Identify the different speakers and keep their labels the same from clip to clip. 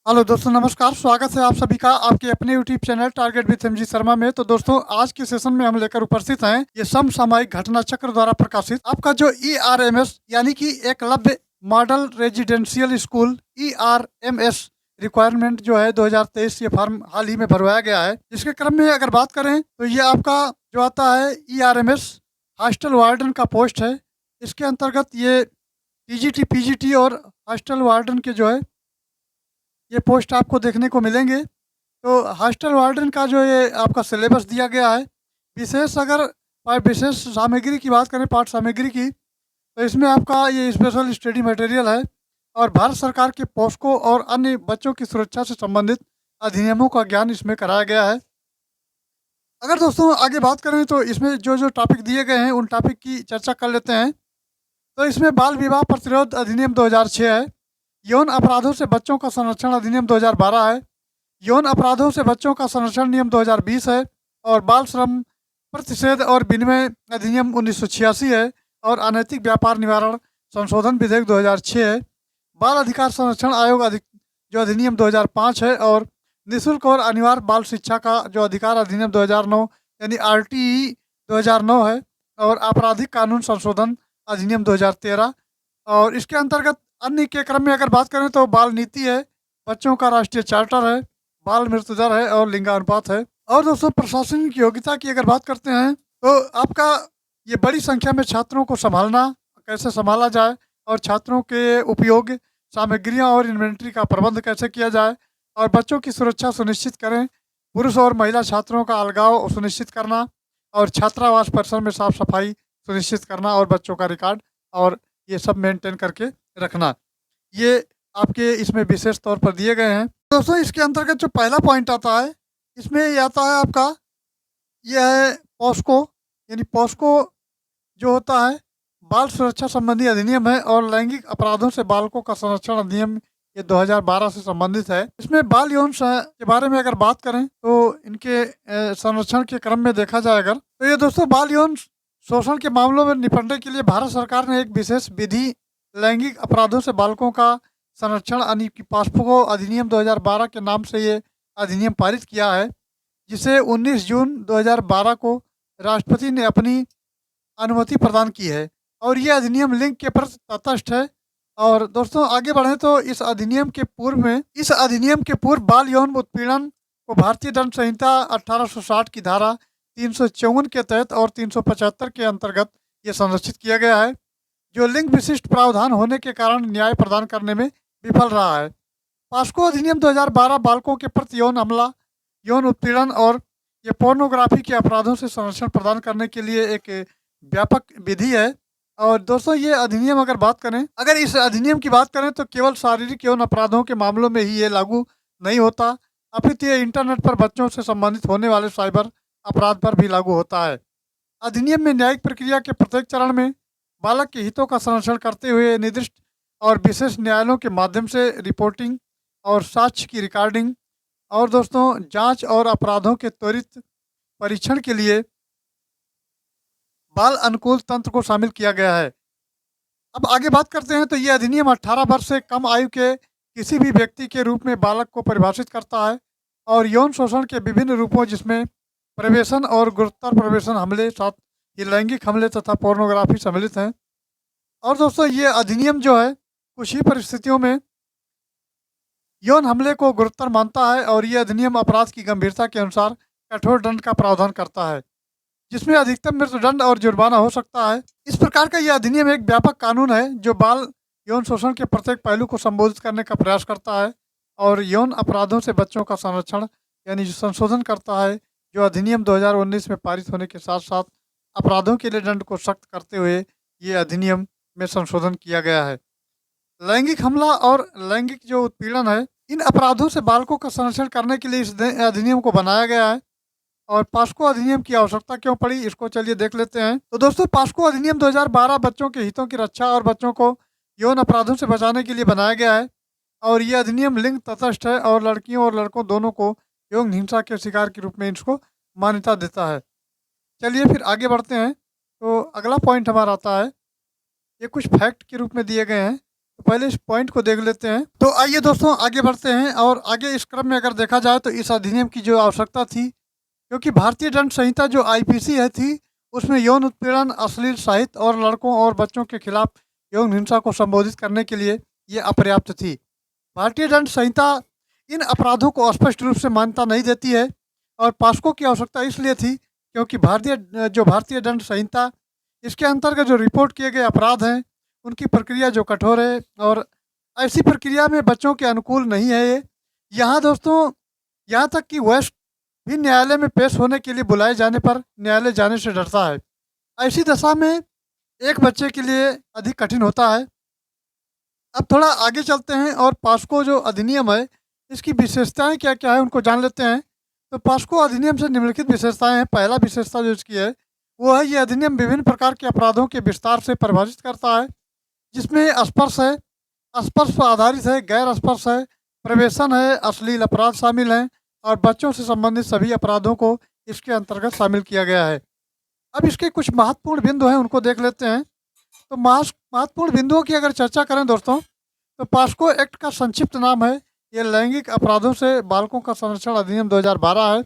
Speaker 1: Hello दोस्तों, नमस्कार। स्वागत है आप सभी का आपके अपने YouTube channel target with MG Sharma में। तो दोस्तों, आज के सेशन में हम लेकर उपस्थित हैं ये समसामयिक घटना चक्र द्वारा प्रकाशित आपका जो ईआरएमएस यानी कि Eklavya model residential school ERMS requirement जो है 2023, ये फॉर्म हाल ही में भरवाया गया है। इसके क्रम में अगर बात करें तो ये आपका जो आता है ईआरएमएस हॉस्टल वार्डन का पोस्ट है। इसके अंतर्गत ये टीजीटी पीजीटी और हॉस्टल वार्डन के जो है ये पोस्ट आपको देखने को मिलेंगे। तो हॉस्टल वार्डन का जो ये आपका सिलेबस दिया गया है, विशेष अगर विशेष सामग्री की बात करें, पाठ सामग्री की, तो इसमें आपका ये स्पेशल स्टडी मटेरियल है और भारत सरकार के पोस्को और अन्य बच्चों की सुरक्षा से संबंधित अधिनियमों का ज्ञान इसमें कराया गया है। अगर दोस्तों आगे बात करें तो इसमें जो जो टॉपिक दिए गए हैं उन टॉपिक की चर्चा कर लेते हैं। तो इसमें बाल विवाह प्रतिरोध अधिनियम 2006 है, यौन अपराधों से बच्चों का संरक्षण अधिनियम 2012 है, यौन अपराधों से बच्चों का संरक्षण नियम 2020 है और बाल श्रम प्रतिषेध और विनिमय अधिनियम 1986 है और अनैतिक व्यापार निवारण संशोधन विधेयक 2006 है। बाल अधिकार संरक्षण आयोग जो अधिनियम 2005 है और निःशुल्क और अनिवार्य बाल शिक्षा का जो अधिकार अधिनियम 2009 यानी आरटीई 2009 है और आपराधिक कानून संशोधन अधिनियम 2013। और इसके अंतर्गत अन्य के क्रम में अगर बात करें तो बाल नीति है, बच्चों का राष्ट्रीय चार्टर है, बाल मृत्यु दर है और लिंगानुपात है। और दोस्तों, प्रशासनिक योग्यता की अगर बात करते हैं तो आपका ये बड़ी संख्या में छात्रों को संभालना, कैसे संभाला जाए और छात्रों के उपयोग सामग्रियां और इन्वेंट्री का प्रबंध कैसे किया जाए और बच्चों की सुरक्षा सुनिश्चित करें, पुरुष और महिला छात्रों का अलगाव सुनिश्चित करना और छात्रावास परिसर में साफ सफाई सुनिश्चित करना और बच्चों का रिकॉर्ड और ये सब मेंटेन करके रखना, ये आपके इसमें विशेष तौर पर दिए गए हैं। दोस्तों, इसके अंतर्गत जो पहला पॉइंट आता है, इसमें ये आता है आपका, यह है पॉस्को। यानी पॉस्को जो होता है बाल सुरक्षा संबंधी अधिनियम है और लैंगिक अपराधों से बालकों का संरक्षण अधिनियम ये 2012 से संबंधित है। इसमें बाल यौन के बारे में अगर बात करें तो इनके संरक्षण के क्रम में देखा जाए अगर, तो ये दोस्तों बाल यौन शोषण के मामलों में निपटने के लिए भारत सरकार ने एक विशेष विधि लैंगिक अपराधों से बालकों का संरक्षण यानी कि पॉस्को अधिनियम 2012 के नाम से ये अधिनियम पारित किया है, जिसे 19 जून 2012 को राष्ट्रपति ने अपनी अनुमति प्रदान की है और ये अधिनियम लिंग के प्रति तटस्थ है। और दोस्तों आगे बढ़े तो इस अधिनियम के पूर्व बाल यौन उत्पीड़न को भारतीय दंड संहिता 1860 की धारा 354 के तहत और 375 के अंतर्गत ये संरक्षित किया गया है, जो लिंग विशिष्ट प्रावधान होने के कारण न्याय प्रदान करने में विफल रहा है। पॉस्को अधिनियम 2012 बालकों के प्रति यौन हमला, यौन उत्पीड़न और ये पोर्नोग्राफी के अपराधों से संरक्षण प्रदान करने के लिए एक व्यापक विधि है। और दोस्तों, ये अधिनियम अगर इस अधिनियम की बात करें तो केवल शारीरिक यौन अपराधों के मामलों में ही ये लागू नहीं होता, अपितु ये इंटरनेट पर बच्चों से संबंधित होने वाले साइबर अपराध पर भी लागू होता है। अधिनियम में न्यायिक प्रक्रिया के प्रत्येक चरण में बालक के हितों का संरक्षण करते हुए निर्दिष्ट और विशेष न्यायालयों के माध्यम से रिपोर्टिंग और साक्ष्य की रिकॉर्डिंग और दोस्तों जांच और अपराधों के त्वरित परीक्षण के लिए बाल अनुकूल तंत्र को शामिल किया गया है। अब आगे बात करते हैं तो ये अधिनियम 18 वर्ष से कम आयु के किसी भी व्यक्ति के रूप में बालक को परिभाषित करता है और यौन शोषण के विभिन्न रूपों जिसमें प्रवेशन और गुरुतर प्रवेशन हमले, साथ ये लैंगिक हमले तथा पोर्नोग्राफी सम्मिलित हैं। और दोस्तों, ये अधिनियम जो है कुछ ही परिस्थितियों में यौन हमले को गुरुतर मानता है और ये अधिनियम अपराध की गंभीरता के अनुसार कठोर दंड का प्रावधान करता है, जिसमें अधिकतम मृत्युदंड और जुर्माना हो सकता है। इस प्रकार का यह अधिनियम एक व्यापक कानून है जो बाल यौन शोषण के प्रत्येक पहलू को संबोधित करने का प्रयास करता है और यौन अपराधों से बच्चों का संरक्षण यानी संशोधन करता है, जो अधिनियम 2019 में पारित होने के साथ साथ अपराधों के लिए दंड को सख्त करते हुए ये अधिनियम में संशोधन किया गया है। लैंगिक हमला और लैंगिक जो उत्पीड़न है, इन अपराधों से बालकों का संरक्षण करने के लिए इस अधिनियम को बनाया गया है। और पॉस्को अधिनियम की आवश्यकता क्यों पड़ी, इसको चलिए देख लेते हैं। तो दोस्तों, पॉस्को अधिनियम 2012 बच्चों के हितों की रक्षा और बच्चों को यौन अपराधों से बचाने के लिए बनाया गया है और ये अधिनियम लिंग तटस्थ है और लड़कियों और लड़कों दोनों को यौन हिंसा के शिकार के रूप में इसको मान्यता देता है। चलिए फिर आगे बढ़ते हैं। तो अगला पॉइंट हमारा आता है, ये कुछ फैक्ट के रूप में दिए गए हैं। तो पहले इस पॉइंट को देख लेते हैं। तो आइए दोस्तों आगे बढ़ते हैं, और आगे इस क्रम में अगर देखा जाए तो इस अधिनियम की जो आवश्यकता थी, क्योंकि भारतीय दंड संहिता जो आईपीसी है थी, उसमें यौन उत्पीड़न, अश्लील साहित्य और लड़कों और बच्चों के खिलाफ यौन हिंसा को संबोधित करने के लिए ये अपर्याप्त थी। भारतीय दंड संहिता इन अपराधों को स्पष्ट रूप से मान्यता नहीं देती है, और पास्को की आवश्यकता इसलिए थी क्योंकि भारतीय दंड संहिता, इसके अंतर्गत जो रिपोर्ट किए गए अपराध हैं, उनकी प्रक्रिया जो कठोर है, और ऐसी प्रक्रिया में बच्चों के अनुकूल नहीं है ये। यहाँ दोस्तों, यहाँ तक कि वयस्क भी न्यायालय में पेश होने के लिए बुलाए जाने पर न्यायालय जाने से डरता है। ऐसी दशा में एक बच्चे के लिए अधिक कठिन होता है। अब थोड़ा आगे चलते हैं, और पास्को जो अधिनियम है, इसकी विशेषताएं क्या क्या है उनको जान लेते हैं। तो पास्को अधिनियम से निम्नलिखित विशेषताएं हैं। पहला विशेषता जो इसकी है वो है, ये अधिनियम विभिन्न प्रकार के अपराधों के विस्तार से परिभाषित करता है, जिसमें स्पर्श है, स्पर्श पर आधारित है, गैर स्पर्श है, प्रवेशन है, अश्लील अपराध शामिल हैं, और बच्चों से संबंधित सभी अपराधों को इसके अंतर्गत शामिल किया गया है। अब इसके कुछ महत्वपूर्ण बिंदु हैं, उनको देख लेते हैं। तो महत्वपूर्ण बिंदुओं की अगर चर्चा करें दोस्तों, तो पास्को एक्ट का संक्षिप्त नाम है, ये लैंगिक अपराधों से बालकों का संरक्षण अधिनियम 2012 है।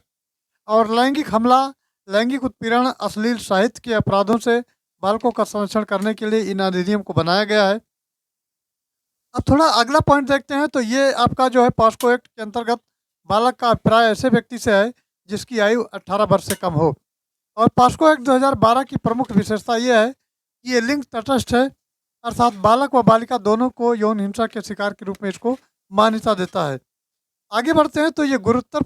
Speaker 1: और लैंगिक हमला, लैंगिक उत्पीड़न, अश्लील साहित्य के अपराधों से बालकों का संरक्षण करने के लिए इन अधिनियम को बनाया गया है। अब थोड़ा अगला पॉइंट देखते हैं। तो ये आपका जो है पास्को एक्ट के अंतर्गत बालक का अभिप्राय ऐसे व्यक्ति से है जिसकी आयु 18 वर्ष से कम हो। और पास्को एक्ट 2012 की प्रमुख विशेषता ये है कि ये लिंग तटस्थ है, अर्थात बालक व बालिका दोनों को यौन हिंसा के शिकार के रूप में इसको मान्यता देता है। आगे बढ़ते हैं। तो ये गुरुतर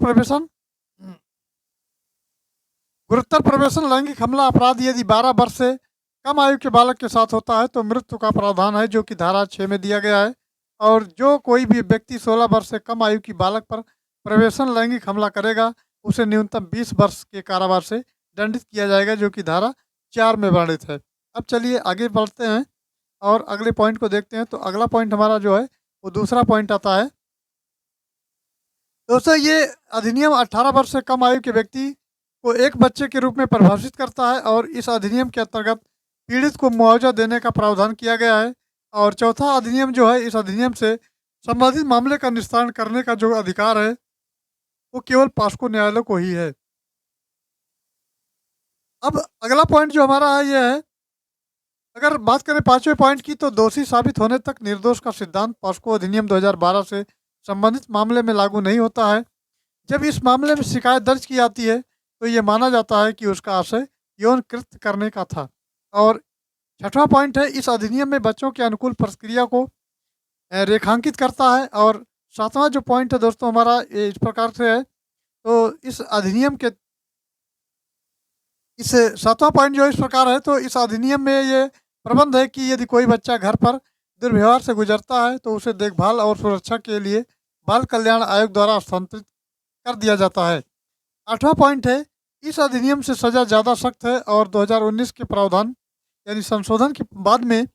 Speaker 1: प्रवेशन लैंगिक हमला अपराध यदि 12 वर्ष से कम आयु के बालक के साथ होता है तो मृत्यु का प्रावधान है, जो कि धारा 6 में दिया गया है। और जो कोई भी व्यक्ति 16 वर्ष से कम आयु की बालक पर प्रवेशन लैंगिक हमला करेगा, उसे न्यूनतम 20 वर्ष के कारावास से दंडित किया जाएगा, जो कि धारा 4 में वर्णित है। अब चलिए आगे बढ़ते हैं और अगले पॉइंट को देखते हैं। तो अगला पॉइंट हमारा जो है वो दूसरा पॉइंट आता है। दोस्तों, ये अधिनियम 18 वर्ष से कम आयु के व्यक्ति को एक बच्चे के रूप में परिभाषित करता है, और इस अधिनियम के अंतर्गत पीड़ित को मुआवजा देने का प्रावधान किया गया है। और चौथा अधिनियम जो है, इस अधिनियम से संबंधित मामले का निस्तारण करने का जो अधिकार है वो केवल पास्को न्यायालय को ही है। अब अगला पॉइंट जो हमारा है ये है, अगर बात करें पांचवें पॉइंट की, तो दोषी साबित होने तक निर्दोष का सिद्धांत पास्को अधिनियम 2012 से संबंधित मामले में लागू नहीं होता है। जब इस मामले में शिकायत दर्ज की जाती है तो ये माना जाता है कि उसका आशय यौन कृत्य करने का था। और छठवां पॉइंट है, इस अधिनियम में बच्चों के अनुकूल प्रक्रिया को रेखांकित करता है। और सातवां जो पॉइंट है दोस्तों हमारा, ये इस प्रकार से है। तो इस अधिनियम के इस सातवां पॉइंट जो इस प्रकार है, तो इस अधिनियम में ये प्रबंध है कि यदि कोई बच्चा घर पर दुर्व्यवहार से गुजरता है तो उसे देखभाल और सुरक्षा के लिए बाल कल्याण आयोग द्वारा हस्तांतरित कर दिया जाता है। आठवां पॉइंट है, इस अधिनियम से सज़ा ज़्यादा सख्त है, और 2019 के प्रावधान यानी संशोधन के बाद में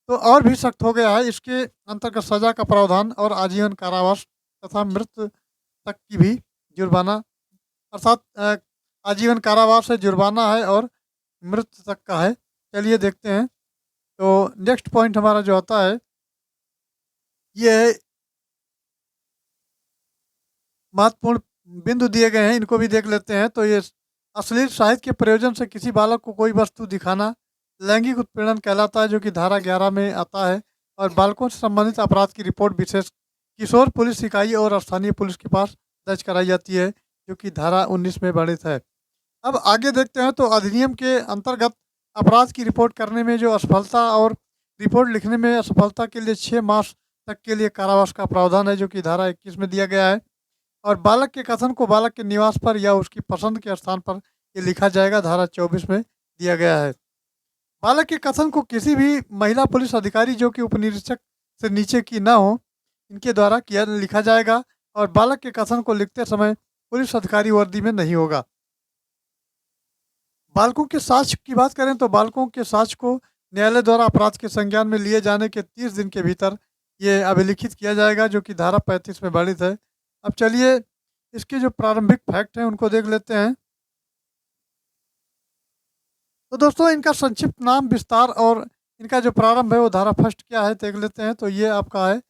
Speaker 1: तो और भी सख्त हो गया है। इसके अंतर्गत सज़ा का प्रावधान और आजीवन कारावास तथा मृत्यु तक की भी जुर्माना, अर्थात आजीवन कारावास है, जुर्माना है, और मृत्यु तक का है। चलिए देखते हैं। तो नेक्स्ट पॉइंट हमारा जो आता है ये है, महत्वपूर्ण बिंदु दिए गए हैं, इनको भी देख लेते हैं। तो ये अश्लील साहित्य के प्रयोजन से किसी बालक को कोई वस्तु दिखाना लैंगिक उत्पीड़न कहलाता है, जो कि धारा 11 में आता है। और बालकों से संबंधित अपराध की रिपोर्ट विशेष किशोर पुलिस इकाई और स्थानीय पुलिस के पास दर्ज कराई जाती है, जो कि धारा 19 में वर्णित है। अब आगे देखते हैं। तो अधिनियम के अंतर्गत अपराध की रिपोर्ट करने में जो असफलता और रिपोर्ट लिखने में असफलता के लिए 6 मास तक के लिए कारावास का प्रावधान है, जो कि धारा 21 में दिया गया है। और बालक के कथन को बालक के निवास पर या उसकी पसंद के स्थान पर ये लिखा जाएगा, धारा 24 में दिया गया है। बालक के कथन को किसी भी महिला पुलिस अधिकारी जो कि उपनिरीक्षक से नीचे की ना हो, इनके द्वारा लिखा जाएगा। और बालक के कथन को लिखते समय पुलिस अधिकारी वर्दी में नहीं होगा। बालकों के साक्ष्य की बात करें तो बालकों के साक्ष्य को न्यायालय द्वारा अपराध के संज्ञान में लिए जाने के 30 दिन के भीतर ये अभिलिखित किया जाएगा, जो कि धारा 35 में वर्णित है। अब चलिए इसके जो प्रारंभिक फैक्ट हैं उनको देख लेते हैं। तो दोस्तों, इनका संक्षिप्त नाम, विस्तार और इनका जो प्रारंभ है वो धारा फर्स्ट क्या है देख लेते हैं। तो ये आपका है,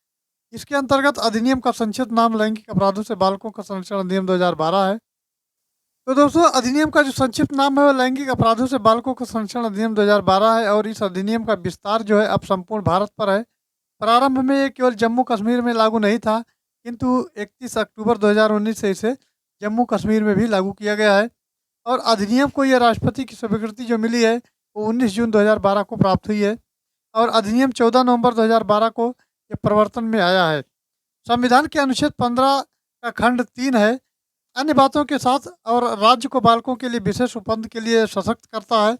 Speaker 1: इसके अंतर्गत अधिनियम का संक्षिप्त नाम लैंगिक अपराधों से बालकों का संरक्षण अधिनियम 2012 है। तो दोस्तों अधिनियम का जो संक्षिप्त नाम है वो लैंगिक अपराधों से बालकों का संरक्षण अधिनियम 2012 है और इस अधिनियम का विस्तार जो है अब संपूर्ण भारत पर है। प्रारंभ में ये केवल जम्मू कश्मीर में लागू नहीं था, किंतु 31 अक्टूबर 2019 से इसे जम्मू कश्मीर में भी लागू किया गया है। और अधिनियम को ये राष्ट्रपति की स्वीकृति जो मिली है वो 19 जून 2012 को प्राप्त हुई है और अधिनियम 14 नवंबर 2012 को ये प्रवर्तन में आया है। संविधान के अनुच्छेद 15 का खंड 3 है, अन्य बातों के साथ और राज्य को बालकों के लिए विशेष उपबंध के लिए सशक्त करता है।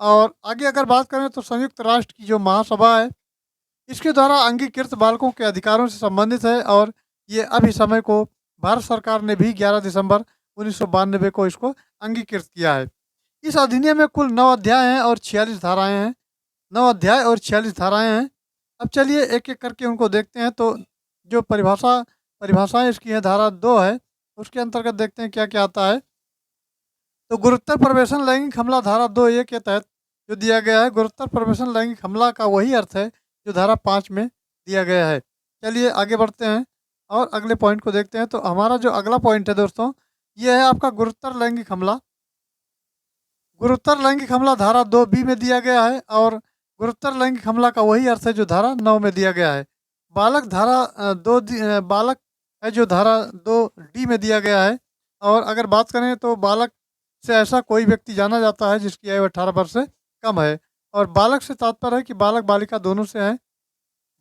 Speaker 1: और आगे अगर बात करें तो संयुक्त राष्ट्र की जो महासभा है इसके द्वारा अंगीकृत बालकों के अधिकारों से संबंधित है और ये अभी समय को भारत सरकार ने भी 11 दिसंबर 1992 को इसको अंगीकृत किया है। इस अधिनियम में कुल 9 अध्याय हैं और 46 धाराएं हैं। 9 अध्याय और 46 धाराएं हैं। अब चलिए एक एक करके उनको देखते हैं। तो जो परिभाषाएं इसकी है, धारा 2 है, उसके अंतर्गत देखते हैं क्या क्या आता है। तो गुरुतर प्रवेशन लैंगिक हमला धारा 2(a) के तहत जो दिया गया है, गुरुतर प्रवेशन लैंगिक हमला का वही अर्थ है जो धारा 5 में दिया गया है। चलिए आगे बढ़ते हैं और अगले पॉइंट को देखते हैं। तो हमारा जो अगला पॉइंट है दोस्तों, ये है आपका गुरुतर लैंगिक हमला। गुरुतर लैंगिक हमला धारा 2(b) में दिया गया है और गुरुतर लैंगिक हमला का वही अर्थ है जो धारा 9 में दिया गया है। बालक धारा बालक है जो धारा 2(d) में दिया गया है। और अगर बात करें तो बालक से ऐसा कोई व्यक्ति जाना जाता है जिसकी आयु 18 वर्ष से कम है। और बालक से तात्पर्य है कि बालक बालिका दोनों से है।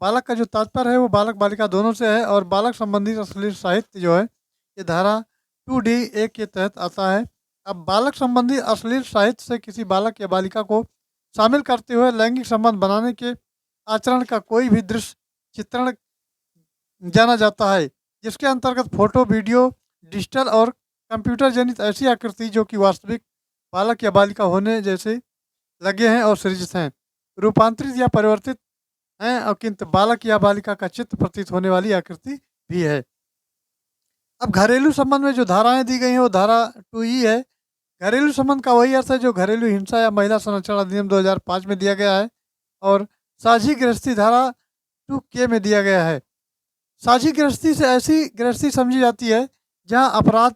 Speaker 1: बालक का जो तात्पर्य है वो बालक बालिका दोनों से है। और बालक संबंधी अश्लील साहित्य जो है ये धारा 2(d)(a) के तहत आता है। अब बालक संबंधी अश्लील साहित्य से किसी बालक या बालिका को शामिल करते हुए लैंगिक संबंध बनाने के आचरण का कोई भी दृश्य चित्रण जाना जाता है, जिसके अंतर्गत फोटो, वीडियो, डिजिटल और कंप्यूटर जनित ऐसी आकृति जो कि वास्तविक बालक या बालिका होने जैसे लगे हैं और सृजित हैं, रूपांतरित या परिवर्तित हैं और किंतु बालक या बालिका का चित्त प्रतीत होने वाली आकृति भी है। अब घरेलू संबंध में जो धाराएं दी गई हैं वो धारा 2(e) है। घरेलू संबंध का वही अर्थ है जो घरेलू हिंसा या महिला संरक्षण अधिनियम 2005 में दिया गया है। और साझी गृहस्थी धारा 2(k) में दिया गया है। साझी गृहस्थी से ऐसी गृहस्थी समझी जाती है जहां अपराध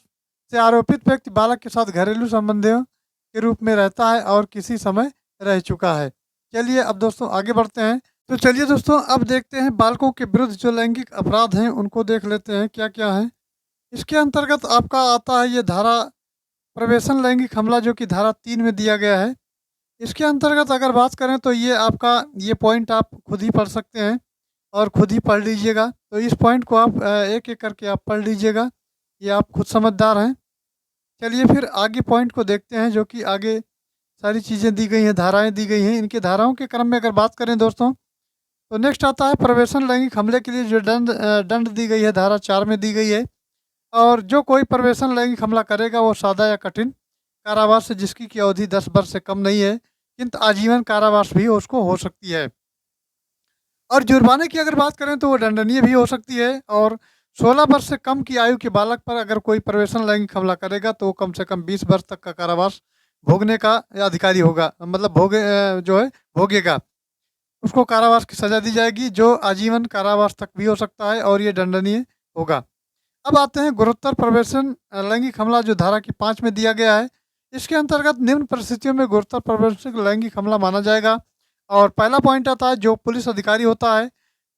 Speaker 1: से आरोपित व्यक्ति बालक के साथ घरेलू संबंधों के रूप में रहता है और किसी समय रह चुका है। चलिए अब दोस्तों आगे बढ़ते हैं। तो चलिए दोस्तों अब देखते हैं बालकों के विरुद्ध जो लैंगिक अपराध हैं उनको देख लेते हैं क्या क्या है। इसके अंतर्गत आपका आता है ये धारा प्रवेशन लैंगिक हमला जो कि धारा 3 में दिया गया है। इसके अंतर्गत अगर बात करें तो ये आपका ये पॉइंट आप खुद ही पढ़ सकते हैं और खुद ही पढ़ लीजिएगा। तो इस पॉइंट को आप एक एक करके आप पढ़ लीजिएगा, ये आप खुद समझदार हैं। चलिए फिर आगे पॉइंट को देखते हैं जो कि आगे सारी चीज़ें दी गई हैं, धाराएं दी गई हैं। इनके धाराओं के क्रम में अगर बात करें दोस्तों तो नेक्स्ट आता है प्रवेशन लैंगिक हमले के लिए जो दंड दी गई है धारा 4 में दी गई है। और जो कोई प्रवेशन लैंगिक हमला करेगा वो सादा या कठिन कारावास से जिसकी की अवधि 10 वर्ष से कम नहीं है, किंतु आजीवन कारावास भी उसको हो सकती है। और जुर्माने की अगर बात करें तो वो दंडनीय भी हो सकती है। और 16 वर्ष से कम की आयु के बालक पर अगर कोई प्रवेशन लैंगिक हमला करेगा तो वो कम से कम 20 वर्ष तक का कारावास भोगने का अधिकारी होगा, मतलब जो है भोगेगा, उसको कारावास की सजा दी जाएगी जो आजीवन कारावास तक भी हो सकता है और ये दंडनीय होगा। अब आते हैं गुरुतर प्रवेशन लैंगिक हमला जो धारा की 5 में दिया गया है। इसके अंतर्गत निम्न परिस्थितियों में गुरुतर प्रवेशन लैंगिक हमला माना जाएगा। और पहला पॉइंट आता है जो पुलिस अधिकारी होता है,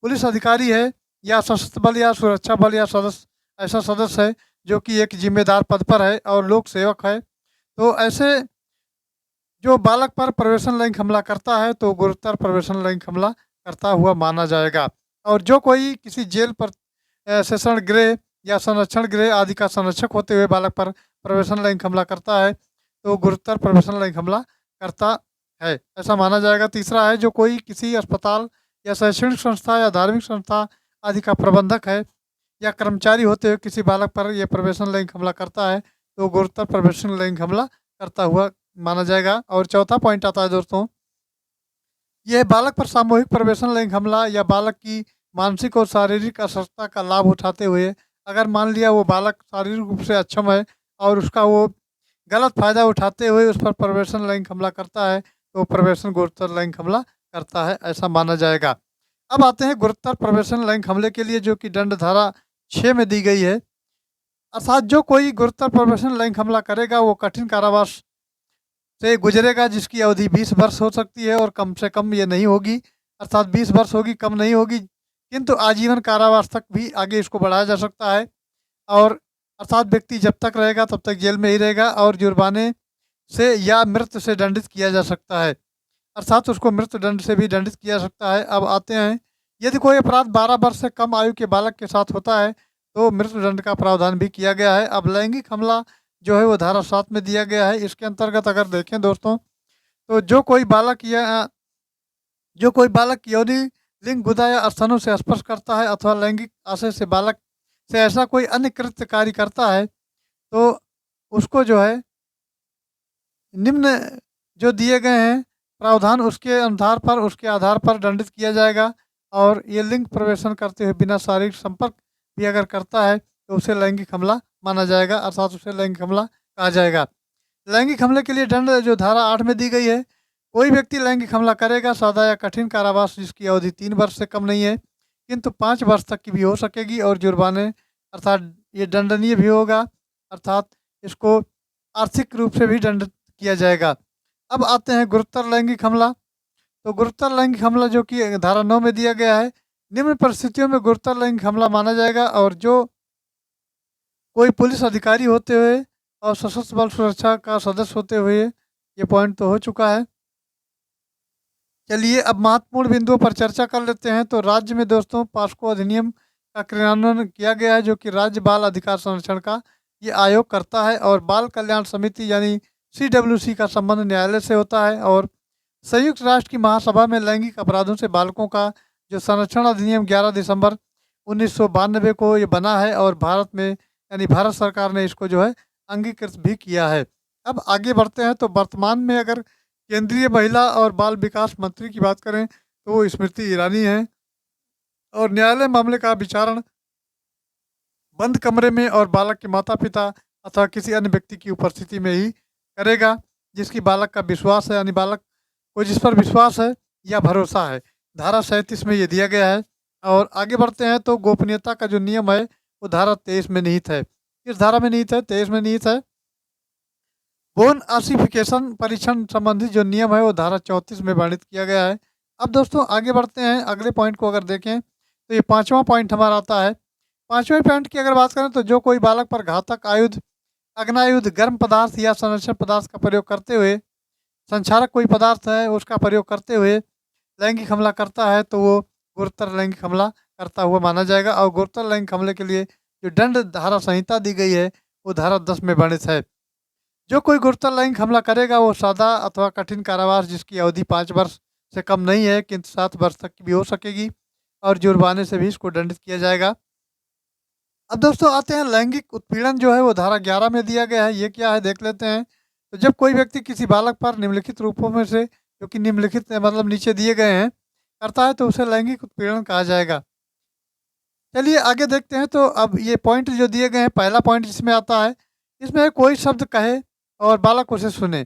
Speaker 1: पुलिस अधिकारी है या सशस्त्र बल या सुरक्षा बल या सदस्य ऐसा सदस्य है जो कि एक जिम्मेदार पद पर है और लोक सेवक है, तो ऐसे जो बालक पर प्रवेशन लैंगिक हमला करता है तो गुरुतर प्रवेशन लैंगिक हमला करता हुआ माना जाएगा। और जो कोई किसी जेल पर सेशन गृह या संरक्षण गृह आदि का संरक्षक होते हुए बालक पर प्रवेशन लैंगिक हमला करता है तो गुरुतर प्रवेशन लैंगिक हमला करता है, ऐसा माना जाएगा। तीसरा है जो कोई किसी अस्पताल या शैक्षणिक संस्था या धार्मिक संस्था आदि का प्रबंधक है या कर्मचारी होते हुए किसी बालक पर यह प्रवेशन लैंगिक हमला करता है तो गुरुतर प्रवेशन लैंगिक हमला करता हुआ माना जाएगा। और चौथा पॉइंट आता है दोस्तों, यह बालक पर सामूहिक प्रवेशन लैंगिक हमला या बालक की मानसिक और शारीरिक असुरक्षा का लाभ उठाते हुए अगर मान लिया वो बालक शारीरिक रूप से अक्षम है और उसका वो गलत फायदा उठाते हुए उस पर प्रवेशन लैंगिक हमला करता है तो प्रवेशन गुरुतर लैंगिक हमला करता है, ऐसा माना जाएगा। अब आते हैं गुरुतर प्रवेशन लैंगिक हमले के लिए, जो कि दंड धारा 6 में दी गई है। अर्थात जो कोई गुरुतर प्रवेशन लैंगिक हमला करेगा वो कठिन कारावास से गुजरेगा, जिसकी अवधि 20 वर्ष हो सकती है और कम से कम ये नहीं होगी, अर्थात 20 वर्ष होगी, कम नहीं होगी। किंतु आजीवन कारावास तक भी आगे इसको बढ़ाया जा सकता है, और अर्थात व्यक्ति जब तक रहेगा तब तक जेल में ही रहेगा, और जुर्माने से या मृत्यु से दंडित किया जा सकता है, अर्थात उसको मृत्यु दंड से भी दंडित किया जा सकता है। अब आते हैं, यदि कोई अपराध 12 वर्ष से कम आयु के बालक के साथ होता है तो मृत्यु दंड का प्रावधान भी किया गया है। अब लैंगिक हमला जो है वो धारा 7 में दिया गया है। इसके अंतर्गत अगर देखें दोस्तों, तो जो कोई बालक यौनी लिंग गुदा या स्तनों से स्पर्श करता है अथवा लैंगिक आशय से बालक से ऐसा कोई अन्य कृत्य कार्य करता है, तो उसको जो है निम्न जो दिए गए हैं प्रावधान उसके आधार पर दंडित किया जाएगा। और ये लिंग प्रवेशन करते हुए बिना शारीरिक संपर्क भी अगर करता है तो उसे लैंगिक हमला माना जाएगा, अर्थात उसे लैंगिक हमला कहा जाएगा। लैंगिक हमले के लिए दंड जो धारा 8 में दी गई है, कोई व्यक्ति लैंगिक हमला करेगा सादा या कठिन कारावास जिसकी अवधि 3 वर्ष से कम नहीं है किंतु 5 वर्ष तक की भी हो सकेगी, और जुर्माने अर्थात ये दंडनीय भी होगा, अर्थात इसको आर्थिक रूप से भी दंडित किया जाएगा। अब आते हैं गुरुतर लैंगिक हमला। तो गुरुतर लैंगिक हमला जो कि धारा 9 में दिया गया है, निम्न परिस्थितियों में गुरुतर लैंगिक हमला माना जाएगा, और जो कोई पुलिस अधिकारी होते हुए और सशस्त्र बल सुरक्षा का सदस्य होते हुए, ये पॉइंट तो हो चुका है। चलिए अब महत्वपूर्ण बिंदुओं पर चर्चा कर लेते हैं। तो राज्य में दोस्तों पॉस्को अधिनियम का क्रियान्वयन किया गया है, जो कि राज्य बाल अधिकार संरक्षण का ये आयोग करता है, और बाल कल्याण समिति यानी CWC का संबंध न्यायालय से होता है। और संयुक्त राष्ट्र की महासभा में लैंगिक अपराधों से बालकों का जो संरक्षण अधिनियम 11 दिसंबर 1992 को ये बना है, और भारत में यानी भारत सरकार ने इसको जो है अंगीकृत भी किया है। अब आगे बढ़ते हैं, तो वर्तमान में अगर केंद्रीय महिला और बाल विकास मंत्री की बात करें तो वो स्मृति ईरानी है, और न्यायालय मामले का विचारण बंद कमरे में और बालक के माता पिता अथवा किसी अन्य व्यक्ति की उपस्थिति में ही करेगा, जिसकी बालक का विश्वास है, यानी बालक को जिस पर विश्वास है या भरोसा है। धारा 37 में ये दिया गया है। और आगे बढ़ते हैं, तो गोपनीयता का जो नियम है वो धारा 23 में निहित है। किस धारा में निहित है? 23 में निहित है। बोन आसिफिकेशन परीक्षण संबंधी जो नियम है वो धारा 34 में वर्णित किया गया है। अब दोस्तों आगे बढ़ते हैं, अगले पॉइंट को अगर देखें तो ये 5वां पॉइंट हमारा आता है। 5वें पॉइंट की अगर बात करें तो जो कोई बालक पर घातक आयुध, अग्नायुध, गर्म पदार्थ या संरक्षण पदार्थ का प्रयोग करते हुए, संक्षारक कोई पदार्थ है उसका प्रयोग करते हुए लैंगिक हमला करता है तो वो गुरुतर लैंगिक हमला करता हुआ माना जाएगा। और गुरुतर लैंगिक हमले के लिए जो दंड धारा संहिता दी गई है वो धारा 10 में वर्णित है। जो कोई गुरुतर लैंगिक हमला करेगा वो सादा अथवा कठिन कारावास जिसकी अवधि 5 वर्ष से कम नहीं है किंतु 7 वर्ष तक की भी हो सकेगी, और जुर्माने से भी इसको दंडित किया जाएगा। अब दोस्तों आते हैं, लैंगिक उत्पीड़न जो है वो धारा 11 में दिया गया है। ये क्या है देख लेते हैं। तो जब कोई व्यक्ति किसी बालक पर निम्नलिखित रूपों में से, जो कि निम्नलिखित मतलब नीचे दिए गए हैं, करता है तो उसे लैंगिक उत्पीड़न कहा जाएगा। चलिए आगे देखते हैं। तो अब ये पॉइंट जो दिए गए हैं, पहला पॉइंट जिसमें आता है, इसमें कोई शब्द कहे और बालक उसे सुने,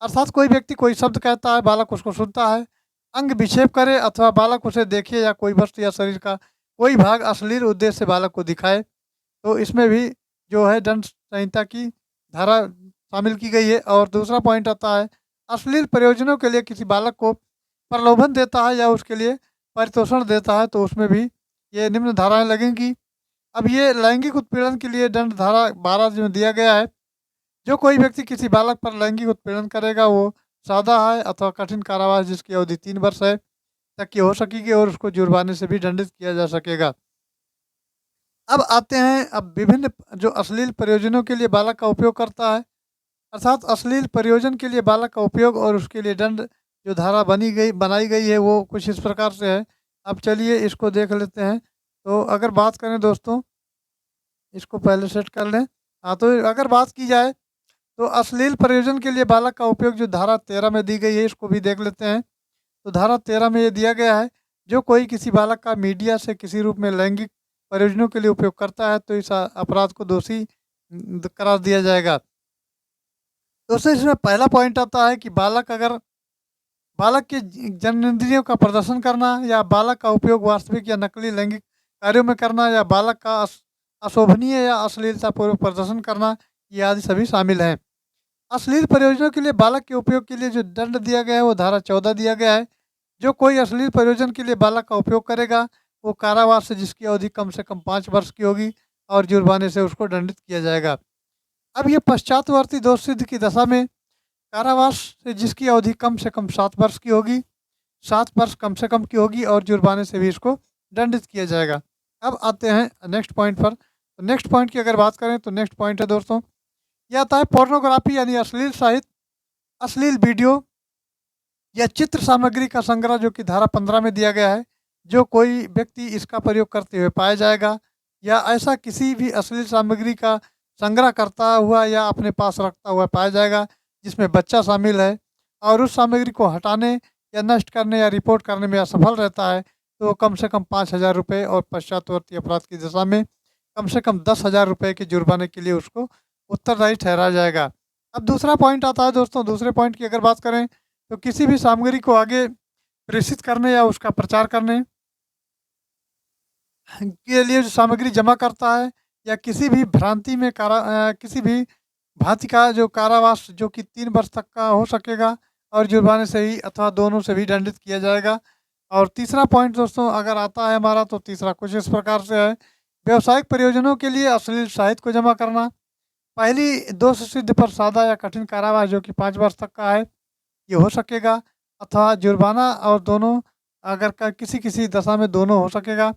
Speaker 1: अर्थात कोई व्यक्ति कोई शब्द कहता है, बालक उसको सुनता है, अंग विक्षेप करे अथवा बालक उसे देखे, या कोई वस्तु या शरीर का कोई भाग अश्लील उद्देश्य से बालक को दिखाए, तो इसमें भी जो है दंड संहिता की धारा शामिल की गई है। और दूसरा पॉइंट आता है, अश्लील प्रयोजनों के लिए किसी बालक को प्रलोभन देता है या उसके लिए पारितोषण देता है, तो उसमें भी ये निम्न धाराएं लगेंगी। अब ये लैंगिक उत्पीड़न के लिए दंड धारा 12 जो दिया गया है, जो कोई व्यक्ति किसी बालक पर लैंगिक उत्पीड़न करेगा वो सादा है अथवा कठिन कारावास जिसकी अवधि 3 वर्ष है तक की हो सकेगी, और उसको जुर्माने से भी दंडित किया जा सकेगा। अब आते हैं, अब विभिन्न जो अश्लील प्रयोजनों के लिए बालक का उपयोग करता है, अर्थात अश्लील प्रयोजन के लिए बालक का उपयोग और उसके लिए दंड जो धारा बनाई गई है वो कुछ इस प्रकार से है। अब चलिए इसको देख लेते हैं। तो अगर बात करें दोस्तों, इसको पहले सेट कर लें। हाँ, तो अगर बात की जाए तो अश्लील प्रयोजन के लिए बालक का उपयोग जो धारा 13 में दी गई है, इसको भी देख लेते हैं। तो धारा 13 में ये दिया गया है, जो कोई किसी बालक का मीडिया से किसी रूप में लैंगिक प्रयोजनों के लिए उपयोग करता है तो इस अपराध को दोषी करार दिया जाएगा। दोस्तों इसमें पहला पॉइंट आता है कि बालक अगर बालक के जनेंद्रियों का प्रदर्शन करना या बालक का उपयोग वास्तविक या नकली लैंगिक कार्यों में करना या बालक का अशोभनीय या अश्लीलतापूर्वक प्रदर्शन करना, ये आदि सभी शामिल हैं। अश्लील प्रयोजनों के लिए बालक के उपयोग के लिए जो दंड दिया गया है वो धारा 14 दिया गया है। जो कोई अश्लील प्रयोजन के लिए बालक का उपयोग करेगा वो कारावास से जिसकी अवधि कम से कम 5 वर्ष की होगी और जुर्माने से उसको दंडित किया जाएगा। अब ये पश्चातवर्ती दोष सिद्ध की दशा में कारावास से जिसकी अवधि कम से कम 7 वर्ष की होगी, 7 वर्ष कम से कम की होगी और जुर्माने से भी इसको दंडित किया जाएगा। अब आते हैं नेक्स्ट पॉइंट पर। तो नेक्स्ट पॉइंट की अगर बात करें तो नेक्स्ट पॉइंट है दोस्तों, यह आता है पोर्नोग्राफी यानी अश्लील साहित्य, अश्लील वीडियो या चित्र सामग्री का संग्रह, जो कि धारा 15 में दिया गया है। जो कोई व्यक्ति इसका प्रयोग करते हुए पाया जाएगा या ऐसा किसी भी अश्लील सामग्री का संग्रह करता हुआ या अपने पास रखता हुआ पाया जाएगा जिसमें बच्चा शामिल है और उस सामग्री को हटाने या नष्ट करने या रिपोर्ट करने में असफल रहता है, तो वो कम से कम 5,000 रुपये और पश्चातवर्ती अपराध की दशा में कम से कम 10,000 रुपये के जुर्माने के लिए उसको उत्तरदायी ठहराया जाएगा। अब दूसरा पॉइंट आता है दोस्तों, दूसरे पॉइंट की अगर बात करें तो किसी भी सामग्री को आगे प्रेषित करने या उसका प्रचार करने के लिए जो सामग्री जमा करता है या किसी भी भ्रांति में किसी भी भांति का जो कारावास जो कि 3 वर्ष तक का हो सकेगा और जुर्माने से ही अथवा दोनों से भी दंडित किया जाएगा। और तीसरा पॉइंट दोस्तों अगर आता है हमारा, तो तीसरा कुछ इस प्रकार से है, व्यावसायिक प्रयोजनों के लिए अश्लील साहित्य को जमा करना। पहली दोष सिद्ध पर सादा या कठिन कारावास जो कि 5 वर्ष तक का है ये हो सकेगा अथवा जुर्माना, और दोनों अगर किसी किसी दशा में दोनों हो सकेगा,